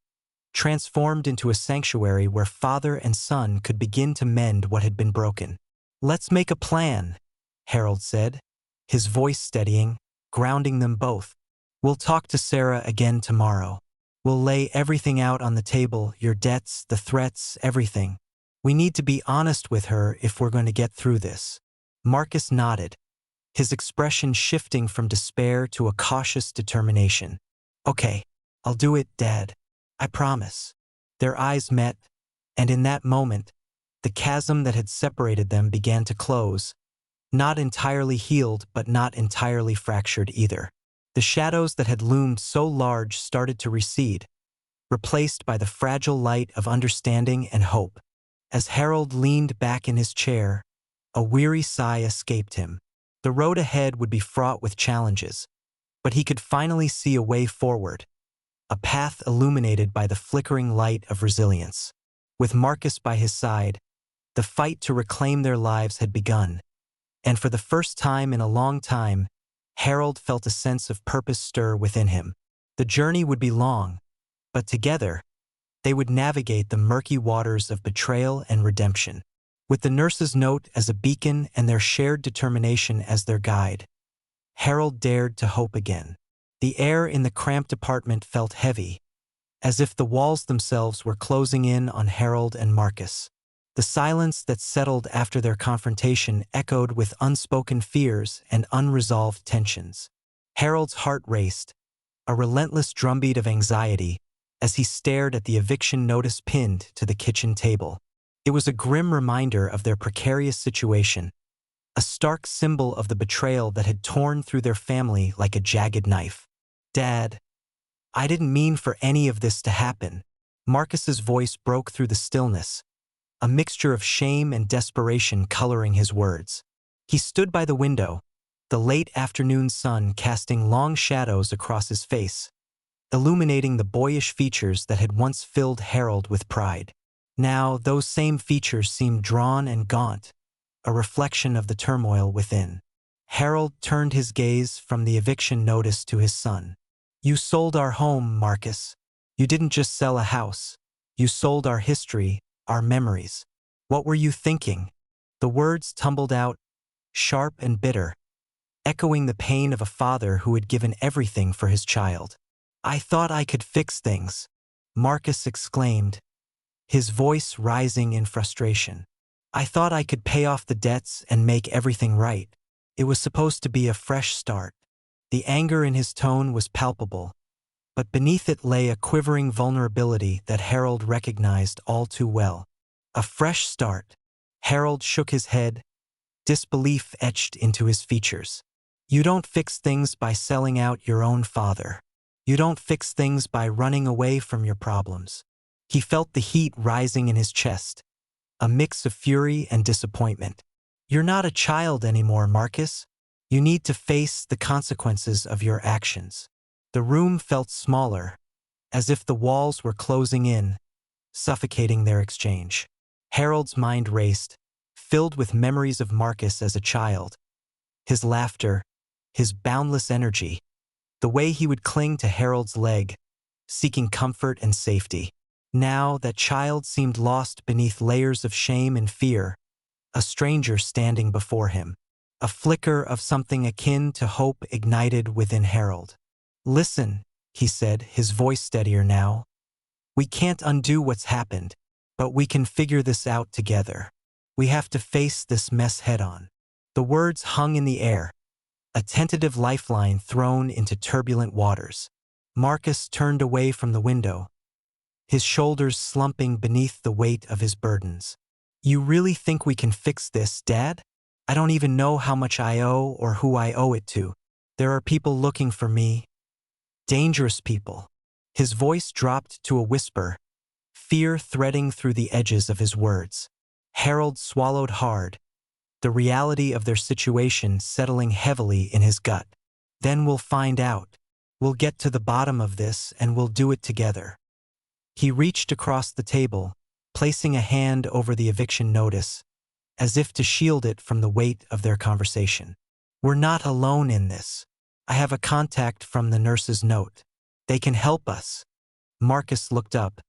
transformed into a sanctuary where father and son could begin to mend what had been broken. "Let's make a plan," Harold said, his voice steadying, grounding them both. "We'll talk to Sarah again tomorrow. We'll lay everything out on the table, your debts, the threats, everything. We need to be honest with her if we're going to get through this." Marcus nodded, his expression shifting from despair to a cautious determination. "Okay, I'll do it, Dad. I promise." Their eyes met, and in that moment, the chasm that had separated them began to close, not entirely healed but not entirely fractured either. The shadows that had loomed so large started to recede, replaced by the fragile light of understanding and hope. As Harold leaned back in his chair, a weary sigh escaped him. The road ahead would be fraught with challenges, but he could finally see a way forward, a path illuminated by the flickering light of resilience. With Marcus by his side, the fight to reclaim their lives had begun, and for the first time in a long time, Harold felt a sense of purpose stir within him. The journey would be long, but together, they would navigate the murky waters of betrayal and redemption. With the nurse's note as a beacon and their shared determination as their guide, Harold dared to hope again. The air in the cramped apartment felt heavy, as if the walls themselves were closing in on Harold and Marcus. The silence that settled after their confrontation echoed with unspoken fears and unresolved tensions. Harold's heart raced, a relentless drumbeat of anxiety, as he stared at the eviction notice pinned to the kitchen table. It was a grim reminder of their precarious situation, a stark symbol of the betrayal that had torn through their family like a jagged knife. "Dad, I didn't mean for any of this to happen." Marcus's voice broke through the stillness, a mixture of shame and desperation coloring his words. He stood by the window, the late afternoon sun casting long shadows across his face, illuminating the boyish features that had once filled Harold with pride. Now, those same features seemed drawn and gaunt, a reflection of the turmoil within. Harold turned his gaze from the eviction notice to his son. "You sold our home, Marcus. You didn't just sell a house. You sold our history, our memories. What were you thinking?" The words tumbled out, sharp and bitter, echoing the pain of a father who had given everything for his child. "I thought I could fix things," Marcus exclaimed, his voice rising in frustration. "I thought I could pay off the debts and make everything right. It was supposed to be a fresh start." The anger in his tone was palpable, but beneath it lay a quivering vulnerability that Harold recognized all too well. A fresh start. Harold shook his head, disbelief etched into his features. "You don't fix things by selling out your own father. You don't fix things by running away from your problems." He felt the heat rising in his chest, a mix of fury and disappointment. "You're not a child anymore, Marcus. You need to face the consequences of your actions." The room felt smaller, as if the walls were closing in, suffocating their exchange. Harold's mind raced, filled with memories of Marcus as a child. His laughter, his boundless energy, the way he would cling to Harold's leg, seeking comfort and safety. Now that child seemed lost beneath layers of shame and fear, a stranger standing before him. A flicker of something akin to hope ignited within Harold. "Listen," he said, his voice steadier now. "We can't undo what's happened, but we can figure this out together. We have to face this mess head-on." The words hung in the air, a tentative lifeline thrown into turbulent waters. Marcus turned away from the window, his shoulders slumping beneath the weight of his burdens. "You really think we can fix this, Dad? I don't even know how much I owe or who I owe it to. There are people looking for me. Dangerous people." His voice dropped to a whisper, fear threading through the edges of his words. Harold swallowed hard, the reality of their situation settling heavily in his gut. "Then we'll find out. We'll get to the bottom of this and we'll do it together." He reached across the table, placing a hand over the eviction notice, as if to shield it from the weight of their conversation. "We're not alone in this. I have a contact from the nurse's note. They can help us." Marcus looked up,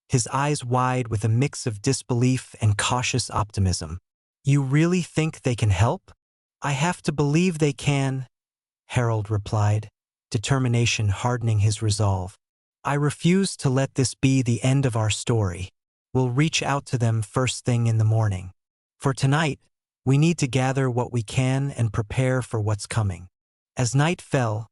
his eyes wide with a mix of disbelief and cautious optimism. "You really think they can help?" "I have to believe they can," Harold replied, determination hardening his resolve. "I refuse to let this be the end of our story. We'll reach out to them first thing in the morning. For tonight, we need to gather what we can and prepare for what's coming." As night fell,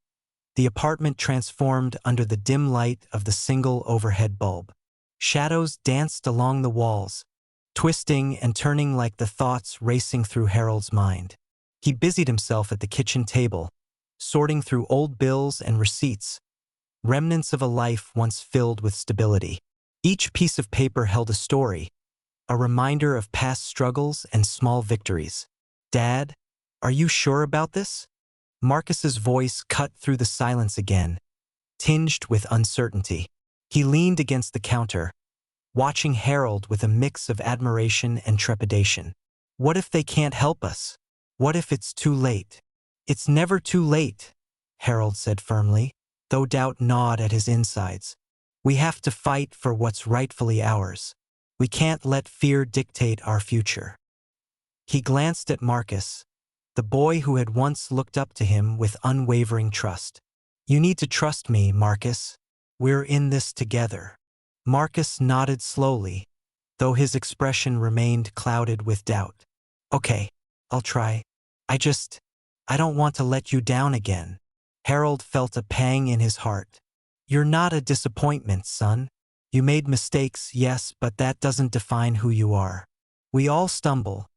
the apartment transformed under the dim light of the single overhead bulb. Shadows danced along the walls, twisting and turning like the thoughts racing through Harold's mind. He busied himself at the kitchen table, sorting through old bills and receipts, remnants of a life once filled with stability. Each piece of paper held a story, a reminder of past struggles and small victories. "Dad, are you sure about this?" Marcus's voice cut through the silence again, tinged with uncertainty. He leaned against the counter, watching Harold with a mix of admiration and trepidation. "What if they can't help us? What if it's too late?" "It's never too late," Harold said firmly, though doubt gnawed at his insides. "We have to fight for what's rightfully ours. We can't let fear dictate our future." He glanced at Marcus, the boy who had once looked up to him with unwavering trust. "You need to trust me, Marcus. We're in this together." Marcus nodded slowly, though his expression remained clouded with doubt. "Okay, I'll try. I don't want to let you down again." Harold felt a pang in his heart. "You're not a disappointment, son. You made mistakes, yes, but that doesn't define who you are. We all stumble,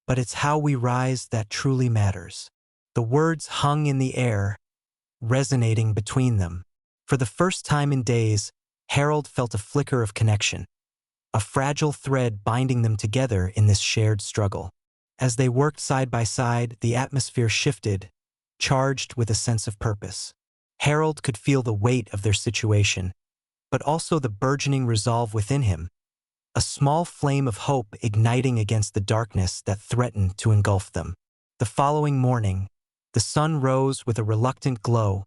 but it's how we rise that truly matters." The words hung in the air, resonating between them. For the first time in days, Harold felt a flicker of connection, a fragile thread binding them together in this shared struggle. As they worked side by side, the atmosphere shifted, charged with a sense of purpose. Harold could feel the weight of their situation, but also the burgeoning resolve within him, a small flame of hope igniting against the darkness that threatened to engulf them. The following morning, the sun rose with a reluctant glow,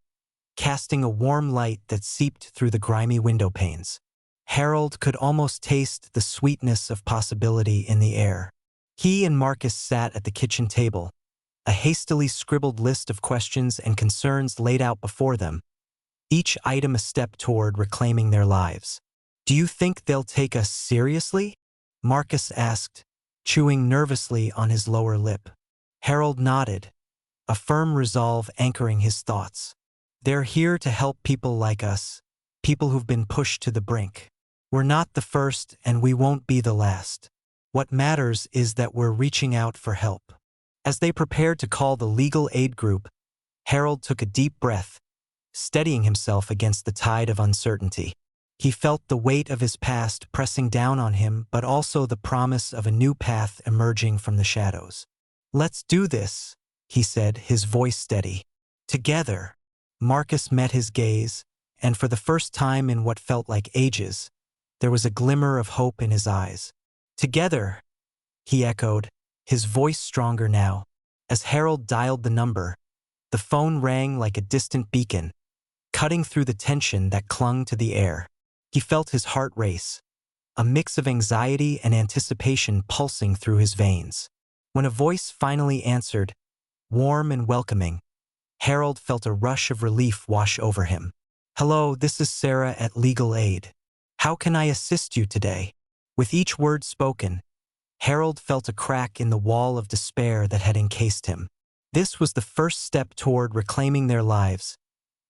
casting a warm light that seeped through the grimy window panes. Harold could almost taste the sweetness of possibility in the air. He and Marcus sat at the kitchen table, a hastily scribbled list of questions and concerns laid out before them, each item a step toward reclaiming their lives. "Do you think they'll take us seriously?" Marcus asked, chewing nervously on his lower lip. Harold nodded, a firm resolve anchoring his thoughts. "They're here to help people like us, people who've been pushed to the brink. We're not the first and we won't be the last. What matters is that we're reaching out for help." As they prepared to call the legal aid group, Harold took a deep breath, steadying himself against the tide of uncertainty. He felt the weight of his past pressing down on him, but also the promise of a new path emerging from the shadows. "Let's do this," he said, his voice steady. "Together." Marcus met his gaze, and for the first time in what felt like ages, there was a glimmer of hope in his eyes. "Together," he echoed, his voice stronger now. As Harold dialed the number, the phone rang like a distant beacon, cutting through the tension that clung to the air. He felt his heart race, a mix of anxiety and anticipation pulsing through his veins. When a voice finally answered, warm and welcoming, Harold felt a rush of relief wash over him. "Hello, this is Sarah at Legal Aid. How can I assist you today?" With each word spoken, Harold felt a crack in the wall of despair that had encased him. This was the first step toward reclaiming their lives,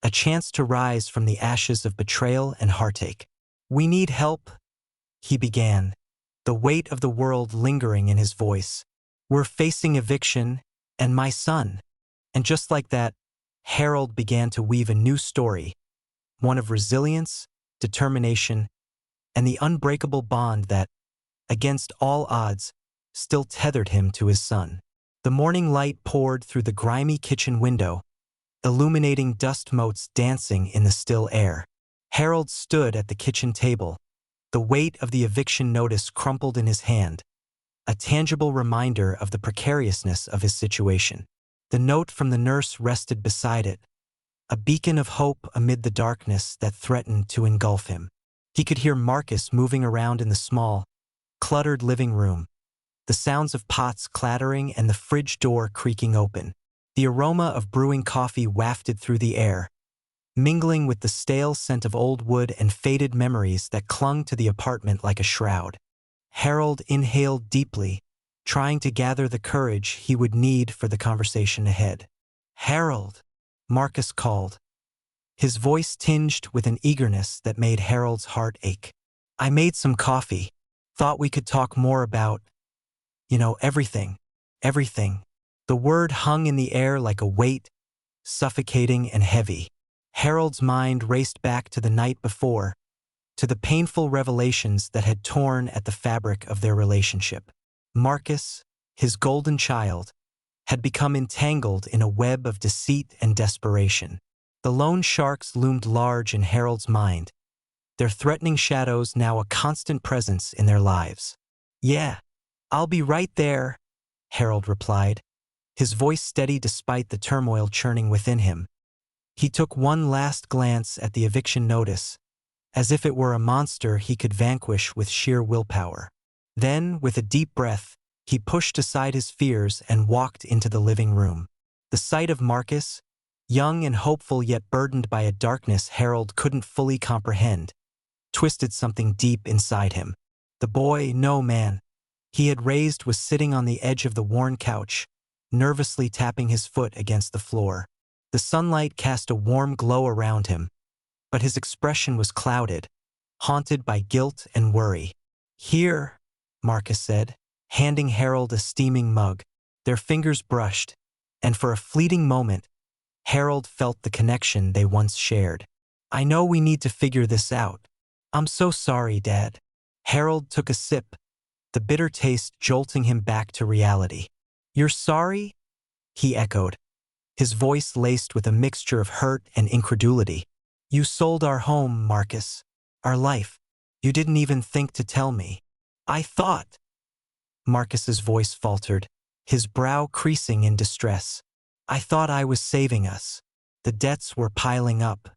a chance to rise from the ashes of betrayal and heartache. "We need help," he began, the weight of the world lingering in his voice. "We're facing eviction, and my son." And just like that, Harold began to weave a new story, one of resilience, determination, and the unbreakable bond that, against all odds, still tethered him to his son. The morning light poured through the grimy kitchen window, illuminating dust motes dancing in the still air. Harold stood at the kitchen table, the weight of the eviction notice crumpled in his hand, a tangible reminder of the precariousness of his situation. The note from the nurse rested beside it, a beacon of hope amid the darkness that threatened to engulf him. He could hear Marcus moving around in the small, cluttered living room, the sounds of pots clattering and the fridge door creaking open. The aroma of brewing coffee wafted through the air, mingling with the stale scent of old wood and faded memories that clung to the apartment like a shroud. Harold inhaled deeply, trying to gather the courage he would need for the conversation ahead. "Harold," Marcus called, his voice tinged with an eagerness that made Harold's heart ache. "I made some coffee. Thought we could talk more about, everything. Everything." The word hung in the air like a weight, suffocating and heavy. Harold's mind raced back to the night before, to the painful revelations that had torn at the fabric of their relationship. Marcus, his golden child, had become entangled in a web of deceit and desperation. The lone sharks loomed large in Harold's mind, their threatening shadows now a constant presence in their lives. "Yeah, I'll be right there," Harold replied, his voice steady despite the turmoil churning within him. He took one last glance at the eviction notice, as if it were a monster he could vanquish with sheer willpower. Then, with a deep breath, he pushed aside his fears and walked into the living room. The sight of Marcus, young and hopeful yet burdened by a darkness Harold couldn't fully comprehend, twisted something deep inside him. The boy, no man, he had raised was sitting on the edge of the worn couch, nervously tapping his foot against the floor. The sunlight cast a warm glow around him, but his expression was clouded, haunted by guilt and worry. "Here," Marcus said, handing Harold a steaming mug. Their fingers brushed, and for a fleeting moment, Harold felt the connection they once shared. "I know we need to figure this out. I'm so sorry, Dad." Harold took a sip, the bitter taste jolting him back to reality. "You're sorry?" he echoed, his voice laced with a mixture of hurt and incredulity. "You sold our home, Marcus, our life. You didn't even think to tell me. I thought—" Marcus's voice faltered, his brow creasing in distress. "I thought I was saving us. The debts were piling up.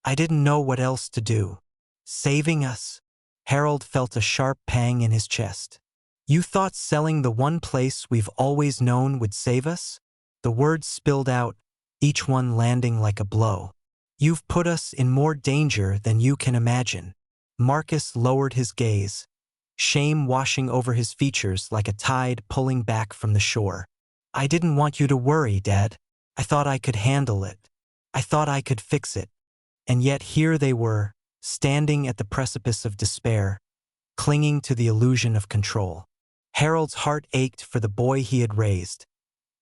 I didn't know what else to do." "Saving us?" Harold felt a sharp pang in his chest. You thought selling the one place we've always known would save us? The words spilled out, each one landing like a blow. You've put us in more danger than you can imagine. Marcus lowered his gaze, shame washing over his features like a tide pulling back from the shore. I didn't want you to worry, Dad. I thought I could handle it. I thought I could fix it. And yet here they were, standing at the precipice of despair, clinging to the illusion of control. Harold's heart ached for the boy he had raised,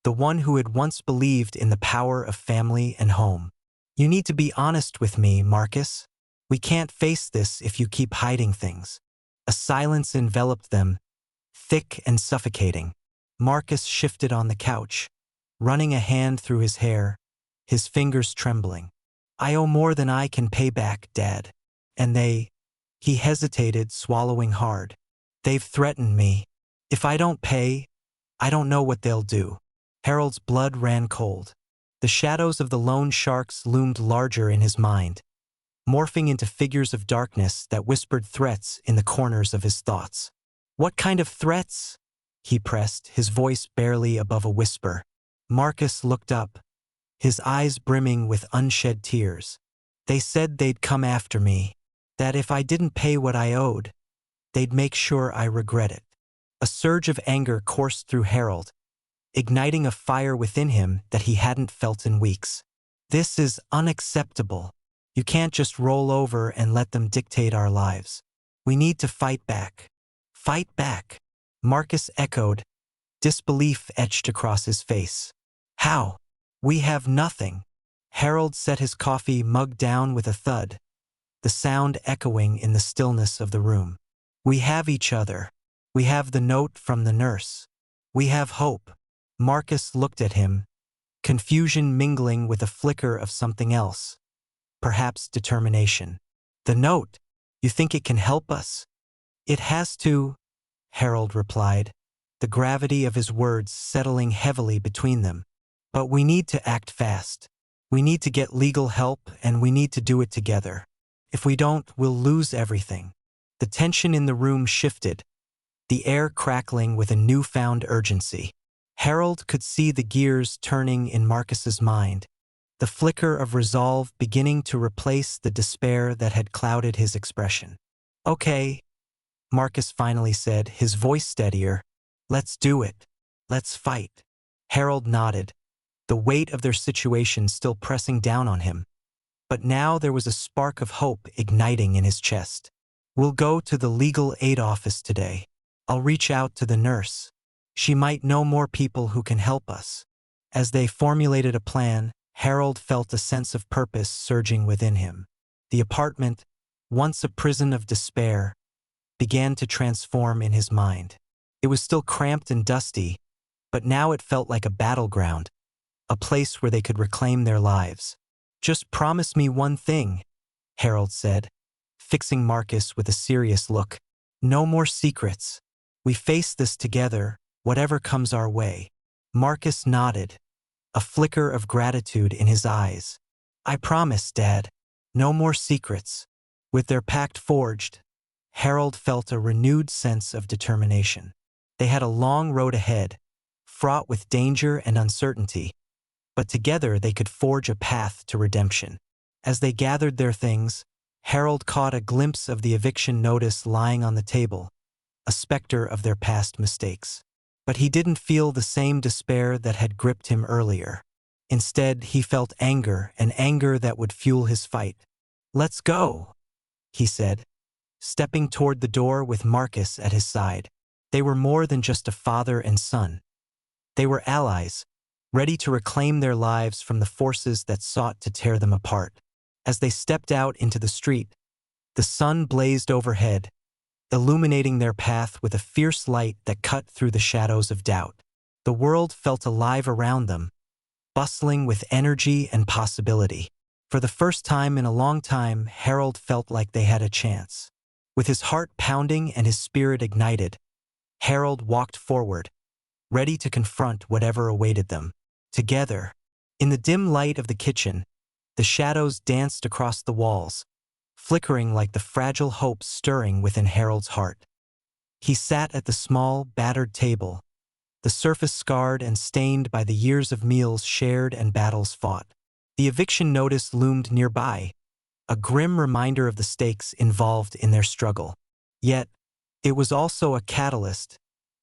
the one who had once believed in the power of family and home. You need to be honest with me, Marcus. We can't face this if you keep hiding things. A silence enveloped them, thick and suffocating. Marcus shifted on the couch, running a hand through his hair, his fingers trembling. I owe more than I can pay back, Dad. And he hesitated, swallowing hard. They've threatened me. If I don't pay, I don't know what they'll do. Harold's blood ran cold. The shadows of the loan sharks loomed larger in his mind, morphing into figures of darkness that whispered threats in the corners of his thoughts. What kind of threats? He pressed, his voice barely above a whisper. Marcus looked up, his eyes brimming with unshed tears. They said they'd come after me, that if I didn't pay what I owed, they'd make sure I regret it. A surge of anger coursed through Harold, igniting a fire within him that he hadn't felt in weeks. This is unacceptable. You can't just roll over and let them dictate our lives. We need to fight back. Fight back, Marcus echoed, disbelief etched across his face. How? We have nothing. Harold set his coffee mug down with a thud, the sound echoing in the stillness of the room. We have each other. We have the note from the nurse. We have hope. Marcus looked at him, confusion mingling with a flicker of something else, perhaps determination. The note? You think it can help us? It has to, Harold replied, the gravity of his words settling heavily between them. But we need to act fast. We need to get legal help, and we need to do it together. If we don't, we'll lose everything. The tension in the room shifted, the air crackling with a newfound urgency. Harold could see the gears turning in Marcus's mind, the flicker of resolve beginning to replace the despair that had clouded his expression. Okay, Marcus finally said, his voice steadier. Let's do it. Let's fight. Harold nodded, the weight of their situation still pressing down on him. But now there was a spark of hope igniting in his chest. We'll go to the legal aid office today. I'll reach out to the nurse. She might know more people who can help us. As they formulated a plan, Harold felt a sense of purpose surging within him. The apartment, once a prison of despair, began to transform in his mind. It was still cramped and dusty, but now it felt like a battleground, a place where they could reclaim their lives. Just promise me one thing, Harold said, fixing Marcus with a serious look. No more secrets. We face this together, whatever comes our way. Marcus nodded, a flicker of gratitude in his eyes. I promise, Dad. No more secrets. With their pact forged, Harold felt a renewed sense of determination. They had a long road ahead, fraught with danger and uncertainty, but together they could forge a path to redemption. As they gathered their things, Harold caught a glimpse of the eviction notice lying on the table, a specter of their past mistakes. But he didn't feel the same despair that had gripped him earlier. Instead, he felt anger, an anger that would fuel his fight. Let's go, he said, stepping toward the door with Marcus at his side. They were more than just a father and son. They were allies, ready to reclaim their lives from the forces that sought to tear them apart. As they stepped out into the street, the sun blazed overhead, illuminating their path with a fierce light that cut through the shadows of doubt. The world felt alive around them, bustling with energy and possibility. For the first time in a long time, Harold felt like they had a chance. With his heart pounding and his spirit ignited, Harold walked forward, ready to confront whatever awaited them. Together, in the dim light of the kitchen, the shadows danced across the walls, flickering like the fragile hope stirring within Harold's heart. He sat at the small, battered table, the surface scarred and stained by the years of meals shared and battles fought. The eviction notice loomed nearby, a grim reminder of the stakes involved in their struggle. Yet, it was also a catalyst,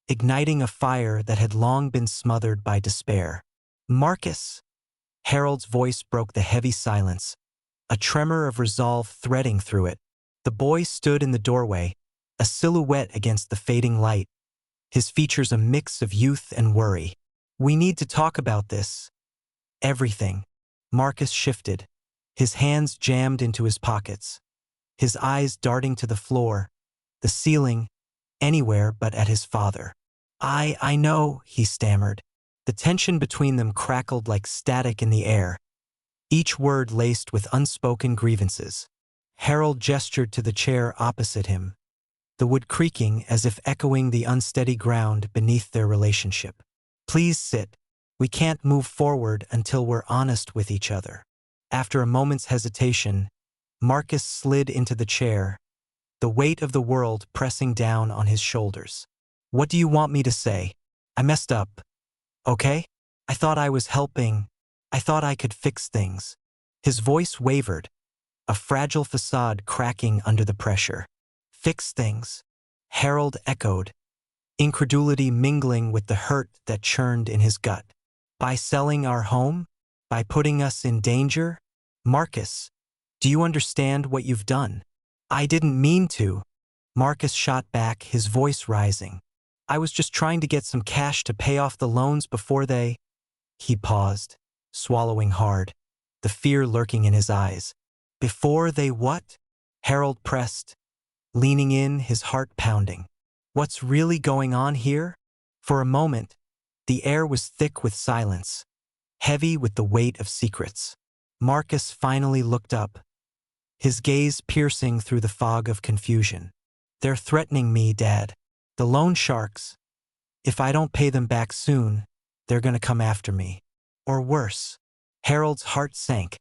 igniting a fire that had long been smothered by despair. "Marcus!" Harold's voice broke the heavy silence, a tremor of resolve threading through it. The boy stood in the doorway, a silhouette against the fading light, his features a mix of youth and worry. "We need to talk about this. Everything." Marcus shifted, his hands jammed into his pockets, his eyes darting to the floor, the ceiling, anywhere but at his father. I know," he stammered. The tension between them crackled like static in the air, each word laced with unspoken grievances. Harold gestured to the chair opposite him, the wood creaking as if echoing the unsteady ground beneath their relationship. "Please sit. We can't move forward until we're honest with each other." After a moment's hesitation, Marcus slid into the chair, the weight of the world pressing down on his shoulders. "What do you want me to say? I messed up, okay? I thought I was helping. I thought I could fix things." His voice wavered, a fragile facade cracking under the pressure. "Fix things?" Harold echoed, incredulity mingling with the hurt that churned in his gut. "By selling our home? By putting us in danger? Marcus, do you understand what you've done?" "I didn't mean to," Marcus shot back, his voice rising. "I was just trying to get some cash to pay off the loans before they—" He paused, swallowing hard, the fear lurking in his eyes. "Before they what?" Harold pressed, leaning in, his heart pounding. "What's really going on here?" For a moment, the air was thick with silence, heavy with the weight of secrets. Marcus finally looked up, his gaze piercing through the fog of confusion. "They're threatening me, Dad. The loan sharks. If I don't pay them back soon, they're gonna come after me. Or worse." Harold's heart sank,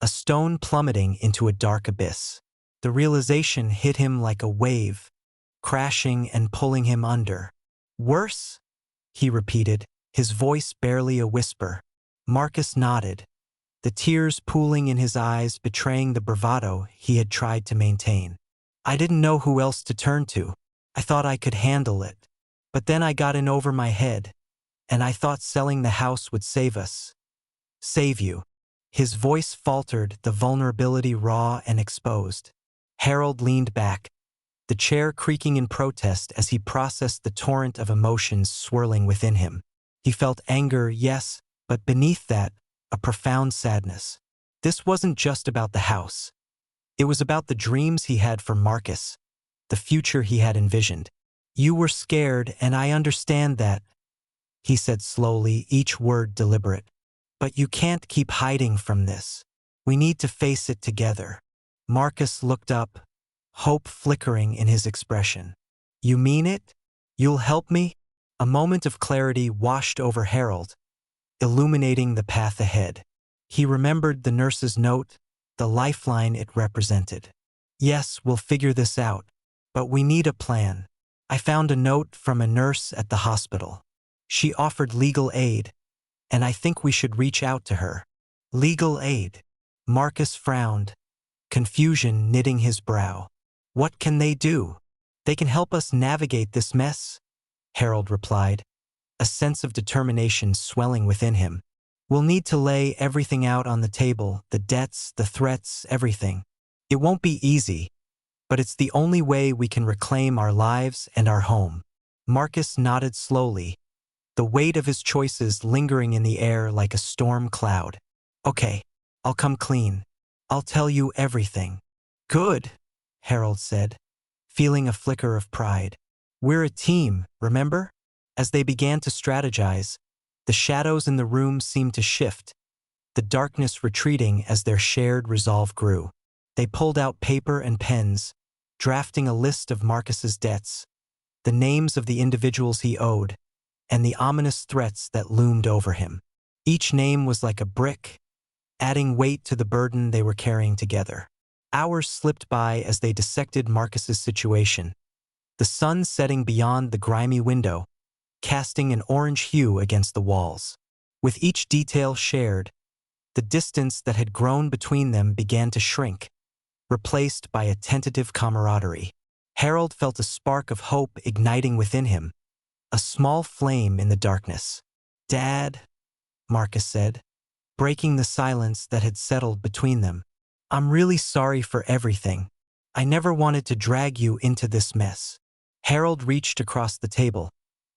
a stone plummeting into a dark abyss. The realization hit him like a wave, crashing and pulling him under. "Worse?" he repeated, his voice barely a whisper. Marcus nodded, the tears pooling in his eyes betraying the bravado he had tried to maintain. "I didn't know who else to turn to. I thought I could handle it. But then I got in over my head, and I thought selling the house would save us. Save you." His voice faltered, the vulnerability raw and exposed. Harold leaned back, the chair creaking in protest as he processed the torrent of emotions swirling within him. He felt anger, yes, but beneath that, a profound sadness. This wasn't just about the house. It was about the dreams he had for Marcus, the future he had envisioned. "You were scared, and I understand that," he said slowly, each word deliberate. "But you can't keep hiding from this. We need to face it together." Marcus looked up, hope flickering in his expression. "You mean it? You'll help me?" A moment of clarity washed over Harold, illuminating the path ahead. He remembered the nurse's note, the lifeline it represented. "Yes, we'll figure this out, but we need a plan. I found a note from a nurse at the hospital. She offered legal aid, and I think we should reach out to her." "Legal aid?" Marcus frowned, confusion knitting his brow. "What can they do?" "They can help us navigate this mess," Harold replied, a sense of determination swelling within him. "We'll need to lay everything out on the table, the debts, the threats, everything. It won't be easy, but it's the only way we can reclaim our lives and our home." Marcus nodded slowly, the weight of his choices lingering in the air like a storm cloud. "Okay, I'll come clean. I'll tell you everything." "Good," Harold said, feeling a flicker of pride. "We're a team, remember?" As they began to strategize, the shadows in the room seemed to shift, the darkness retreating as their shared resolve grew. They pulled out paper and pens, drafting a list of Marcus's debts, the names of the individuals he owed, and the ominous threats that loomed over him. Each name was like a brick, adding weight to the burden they were carrying together. Hours slipped by as they dissected Marcus's situation, the sun setting beyond the grimy window, casting an orange hue against the walls. With each detail shared, the distance that had grown between them began to shrink, replaced by a tentative camaraderie. Harold felt a spark of hope igniting within him, a small flame in the darkness. "Dad," Marcus said, breaking the silence that had settled between them. "I'm really sorry for everything. I never wanted to drag you into this mess." Harold reached across the table,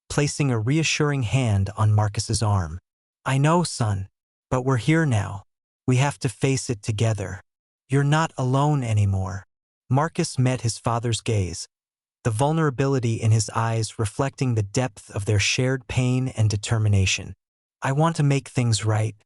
placing a reassuring hand on Marcus's arm. "I know, son, but we're here now. We have to face it together. You're not alone anymore." Marcus met his father's gaze, the vulnerability in his eyes reflecting the depth of their shared pain and determination. "I want to make things right.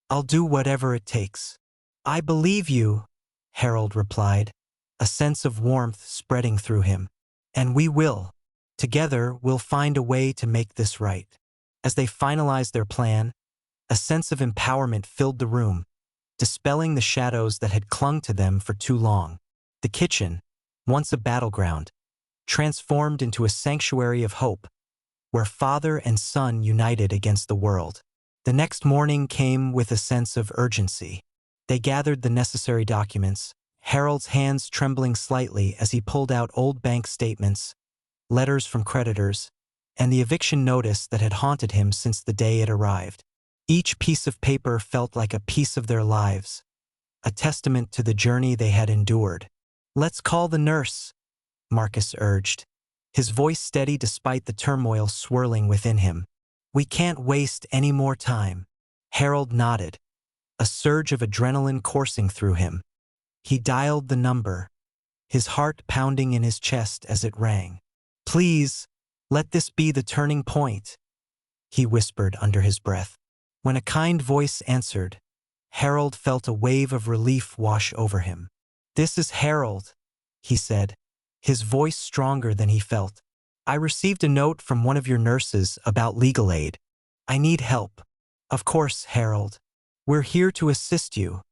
I'll do whatever it takes." "I believe you," Harold replied, a sense of warmth spreading through him. "And we will. Together, we'll find a way to make this right." As they finalized their plan, a sense of empowerment filled the room, dispelling the shadows that had clung to them for too long. The kitchen, once a battleground, transformed into a sanctuary of hope, where father and son united against the world. The next morning came with a sense of urgency. They gathered the necessary documents, Harold's hands trembling slightly as he pulled out old bank statements, letters from creditors, and the eviction notice that had haunted him since the day it arrived. Each piece of paper felt like a piece of their lives, a testament to the journey they had endured. "Let's call the nurse," Marcus urged, his voice steady despite the turmoil swirling within him. "We can't waste any more time." Harold nodded, a surge of adrenaline coursing through him. He dialed the number, his heart pounding in his chest as it rang. "Please, let this be the turning point," he whispered under his breath. When a kind voice answered, Harold felt a wave of relief wash over him. "This is Harold," he said, his voice stronger than he felt. "I received a note from one of your nurses about legal aid. I need help." "Of course, Harold. We're here to assist you,"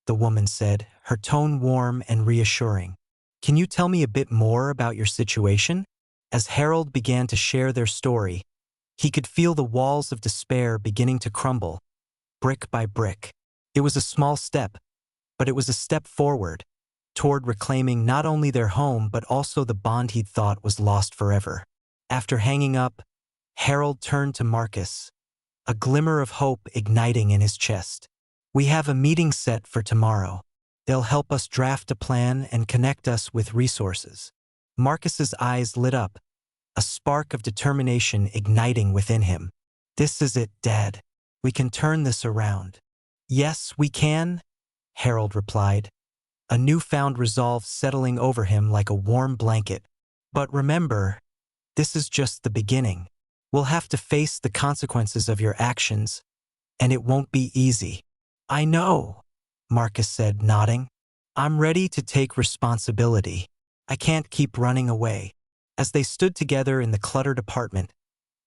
the woman said, her tone warm and reassuring. "Can you tell me a bit more about your situation?" As Harold began to share their story, he could feel the walls of despair beginning to crumble, brick by brick. It was a small step, but it was a step forward, toward reclaiming not only their home but also the bond he'd thought was lost forever. After hanging up, Harold turned to Marcus, a glimmer of hope igniting in his chest. "We have a meeting set for tomorrow. They'll help us draft a plan and connect us with resources." Marcus's eyes lit up, a spark of determination igniting within him. "This is it, Dad. We can turn this around." "Yes, we can," Harold replied, a newfound resolve settling over him like a warm blanket. "But remember, this is just the beginning. We'll have to face the consequences of your actions, and it won't be easy." "I know," Marcus said, nodding. "I'm ready to take responsibility. I can't keep running away." As they stood together in the cluttered apartment,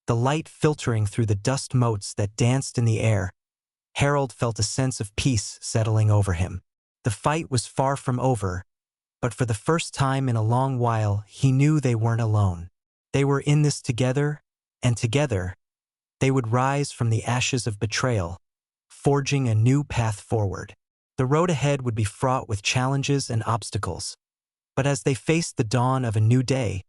the light filtering through the dust motes that danced in the air, Harold felt a sense of peace settling over him. The fight was far from over, but for the first time in a long while, he knew they weren't alone. They were in this together, and together, they would rise from the ashes of betrayal, forging a new path forward. The road ahead would be fraught with challenges and obstacles, but as they faced the dawn of a new day,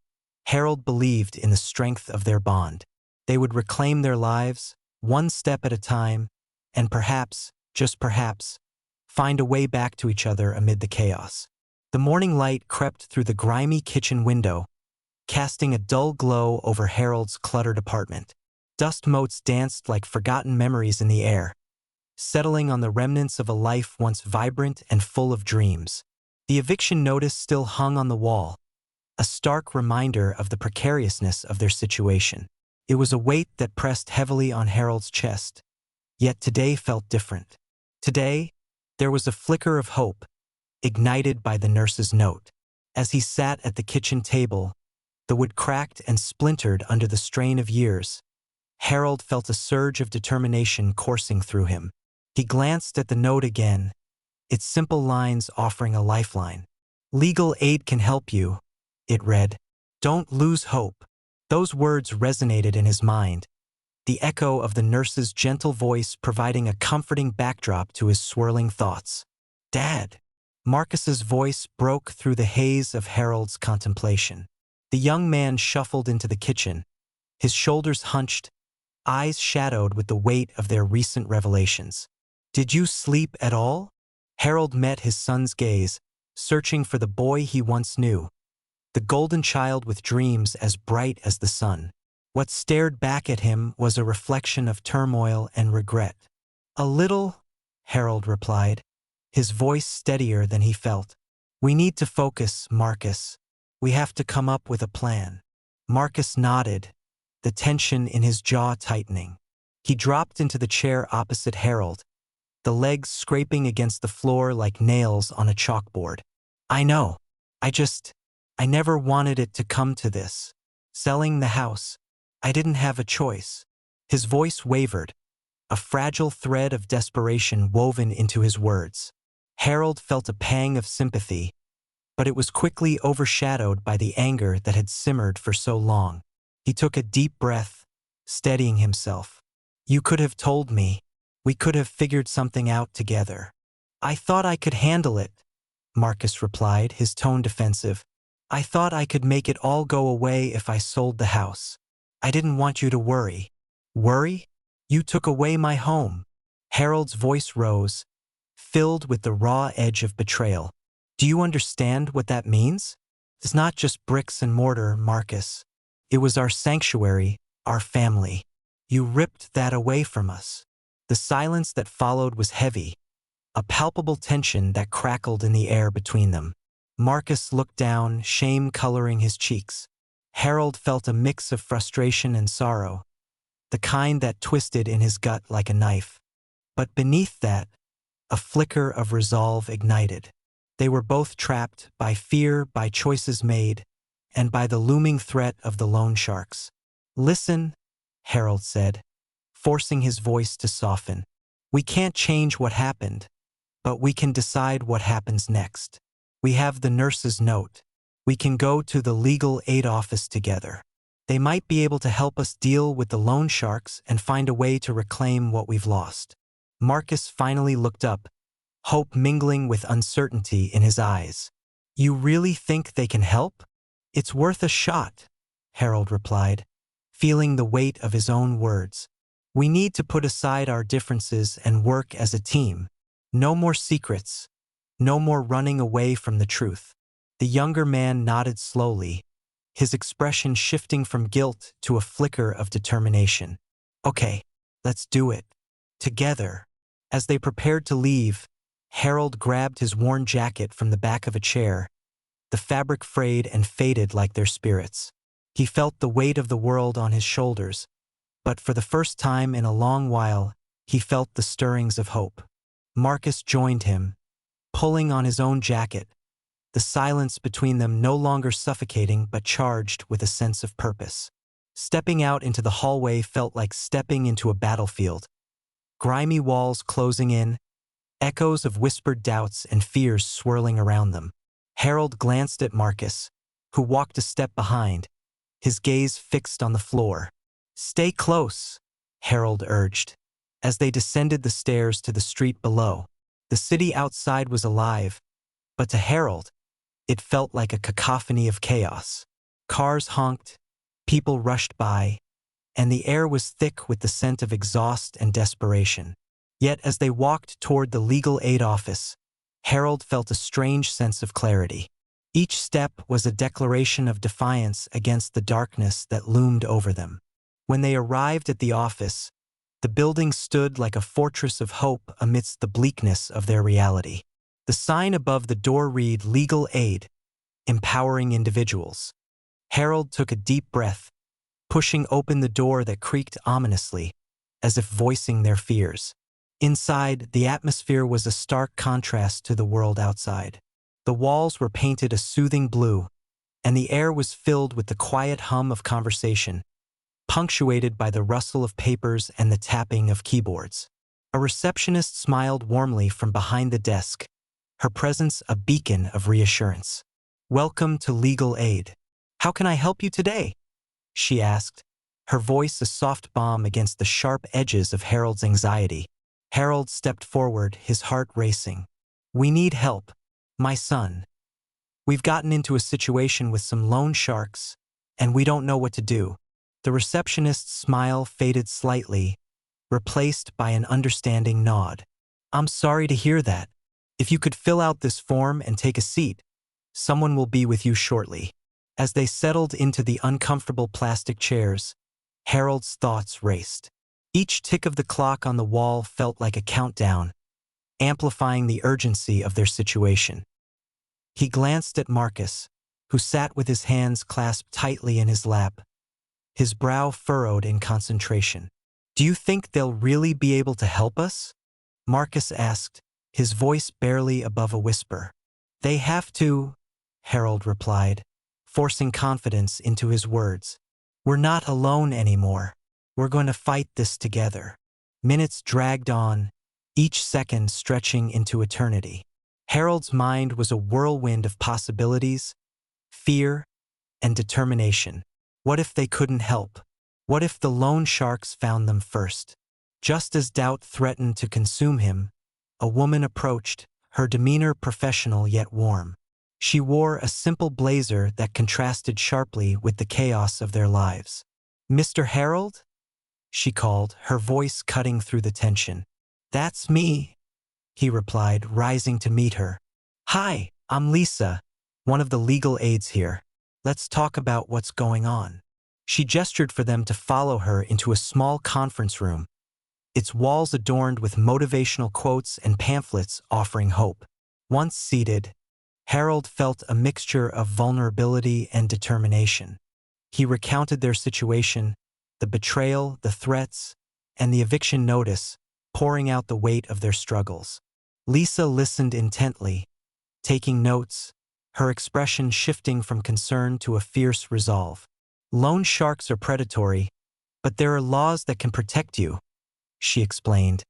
Harold believed in the strength of their bond. They would reclaim their lives, one step at a time, and perhaps, just perhaps, find a way back to each other amid the chaos. The morning light crept through the grimy kitchen window, casting a dull glow over Harold's cluttered apartment. Dust motes danced like forgotten memories in the air, settling on the remnants of a life once vibrant and full of dreams. The eviction notice still hung on the wall, a stark reminder of the precariousness of their situation. It was a weight that pressed heavily on Harold's chest, yet today felt different. Today, there was a flicker of hope, ignited by the nurse's note. As he sat at the kitchen table, the wood cracked and splintered under the strain of years, Harold felt a surge of determination coursing through him. He glanced at the note again, its simple lines offering a lifeline. "Legal aid can help you," it read. Don't lose hope. Those words resonated in his mind, the echo of the nurse's gentle voice providing a comforting backdrop to his swirling thoughts. Dad! Marcus's voice broke through the haze of Harold's contemplation. The young man shuffled into the kitchen, his shoulders hunched, eyes shadowed with the weight of their recent revelations. Did you sleep at all? Harold met his son's gaze, searching for the boy he once knew, the golden child with dreams as bright as the sun. What stared back at him was a reflection of turmoil and regret. A little, Harold replied, his voice steadier than he felt. We need to focus, Marcus. We have to come up with a plan. Marcus nodded, the tension in his jaw tightening. He dropped into the chair opposite Harold, the legs scraping against the floor like nails on a chalkboard. I know. I never wanted it to come to this. Selling the house. I didn't have a choice. His voice wavered, a fragile thread of desperation woven into his words. Harold felt a pang of sympathy, but it was quickly overshadowed by the anger that had simmered for so long. He took a deep breath, steadying himself. You could have told me. We could have figured something out together. I thought I could handle it, Marcus replied, his tone defensive. I thought I could make it all go away if I sold the house. I didn't want you to worry. Worry? You took away my home. Harold's voice rose, filled with the raw edge of betrayal. Do you understand what that means? It's not just bricks and mortar, Marcus. It was our sanctuary, our family. You ripped that away from us. The silence that followed was heavy, a palpable tension that crackled in the air between them. Marcus looked down, shame coloring his cheeks. Harold felt a mix of frustration and sorrow, the kind that twisted in his gut like a knife. But beneath that, a flicker of resolve ignited. They were both trapped by fear, by choices made, and by the looming threat of the loan sharks. Listen, Harold said, forcing his voice to soften. We can't change what happened, but we can decide what happens next. We have the nurse's note. We can go to the legal aid office together. They might be able to help us deal with the loan sharks and find a way to reclaim what we've lost. Marcus finally looked up, hope mingling with uncertainty in his eyes. You really think they can help? It's worth a shot, Harold replied, feeling the weight of his own words. We need to put aside our differences and work as a team. No more secrets. No more running away from the truth. The younger man nodded slowly, his expression shifting from guilt to a flicker of determination. Okay, let's do it. Together. As they prepared to leave, Harold grabbed his worn jacket from the back of a chair, the fabric frayed and faded like their spirits. He felt the weight of the world on his shoulders, but for the first time in a long while, he felt the stirrings of hope. Marcus joined him, pulling on his own jacket, the silence between them no longer suffocating but charged with a sense of purpose. Stepping out into the hallway felt like stepping into a battlefield. Grimy walls closing in, echoes of whispered doubts and fears swirling around them. Harold glanced at Marcus, who walked a step behind, his gaze fixed on the floor. Stay close, Harold urged. As they descended the stairs to the street below, the city outside was alive, but to Harold, it felt like a cacophony of chaos. Cars honked, people rushed by, and the air was thick with the scent of exhaust and desperation. Yet as they walked toward the legal aid office, Harold felt a strange sense of clarity. Each step was a declaration of defiance against the darkness that loomed over them. When they arrived at the office, the building stood like a fortress of hope amidst the bleakness of their reality. The sign above the door read Legal Aid, Empowering Individuals. Harold took a deep breath, pushing open the door that creaked ominously, as if voicing their fears. Inside, the atmosphere was a stark contrast to the world outside. The walls were painted a soothing blue, and the air was filled with the quiet hum of conversation, punctuated by the rustle of papers and the tapping of keyboards. A receptionist smiled warmly from behind the desk, her presence a beacon of reassurance. Welcome to Legal Aid. How can I help you today? She asked, her voice a soft balm against the sharp edges of Harold's anxiety. Harold stepped forward, his heart racing. We need help, my son. We've gotten into a situation with some loan sharks, and we don't know what to do. The receptionist's smile faded slightly, replaced by an understanding nod. I'm sorry to hear that. If you could fill out this form and take a seat, someone will be with you shortly. As they settled into the uncomfortable plastic chairs, Harold's thoughts raced. Each tick of the clock on the wall felt like a countdown, amplifying the urgency of their situation. He glanced at Marcus, who sat with his hands clasped tightly in his lap, his brow furrowed in concentration. Do you think they'll really be able to help us? Marcus asked, his voice barely above a whisper. They have to, Harold replied, forcing confidence into his words. We're not alone anymore. We're going to fight this together. Minutes dragged on, each second stretching into eternity. Harold's mind was a whirlwind of possibilities, fear, and determination. What if they couldn't help? What if the loan sharks found them first? Just as doubt threatened to consume him, a woman approached, her demeanor professional yet warm. She wore a simple blazer that contrasted sharply with the chaos of their lives. Mr. Harold? She called, her voice cutting through the tension. That's me, he replied, rising to meet her. Hi, I'm Lisa, one of the legal aides here. Let's talk about what's going on. She gestured for them to follow her into a small conference room, its walls adorned with motivational quotes and pamphlets offering hope. Once seated, Harold felt a mixture of vulnerability and determination. He recounted their situation, the betrayal, the threats, and the eviction notice, pouring out the weight of their struggles. Lisa listened intently, taking notes, her expression shifting from concern to a fierce resolve. Loan sharks are predatory, but there are laws that can protect you, she explained,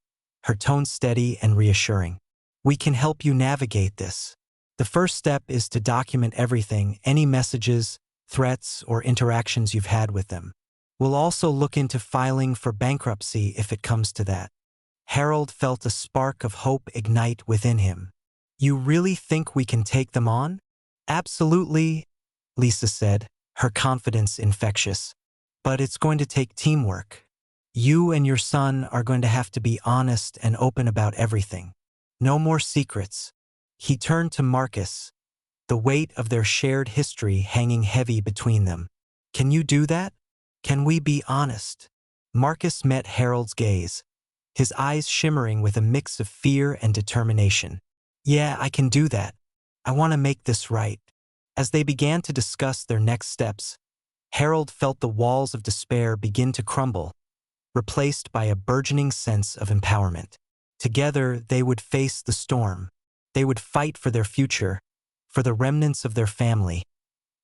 her tone steady and reassuring. We can help you navigate this. The first step is to document everything, any messages, threats, or interactions you've had with them. We'll also look into filing for bankruptcy if it comes to that. Harold felt a spark of hope ignite within him. You really think we can take them on? Absolutely, Lisa said, her confidence infectious. But it's going to take teamwork. You and your son are going to have to be honest and open about everything. No more secrets. He turned to Marcus, the weight of their shared history hanging heavy between them. Can you do that? Can we be honest? Marcus met Harold's gaze, his eyes shimmering with a mix of fear and determination. Yeah, I can do that. I want to make this right. As they began to discuss their next steps, Harold felt the walls of despair begin to crumble, replaced by a burgeoning sense of empowerment. Together, they would face the storm. They would fight for their future, for the remnants of their family,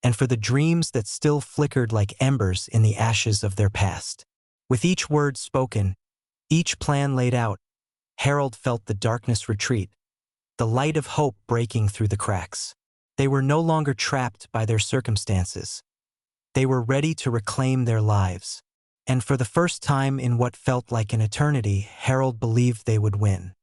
and for the dreams that still flickered like embers in the ashes of their past. With each word spoken, each plan laid out, Harold felt the darkness retreat, the light of hope breaking through the cracks. They were no longer trapped by their circumstances. They were ready to reclaim their lives. And for the first time in what felt like an eternity, Harold believed they would win.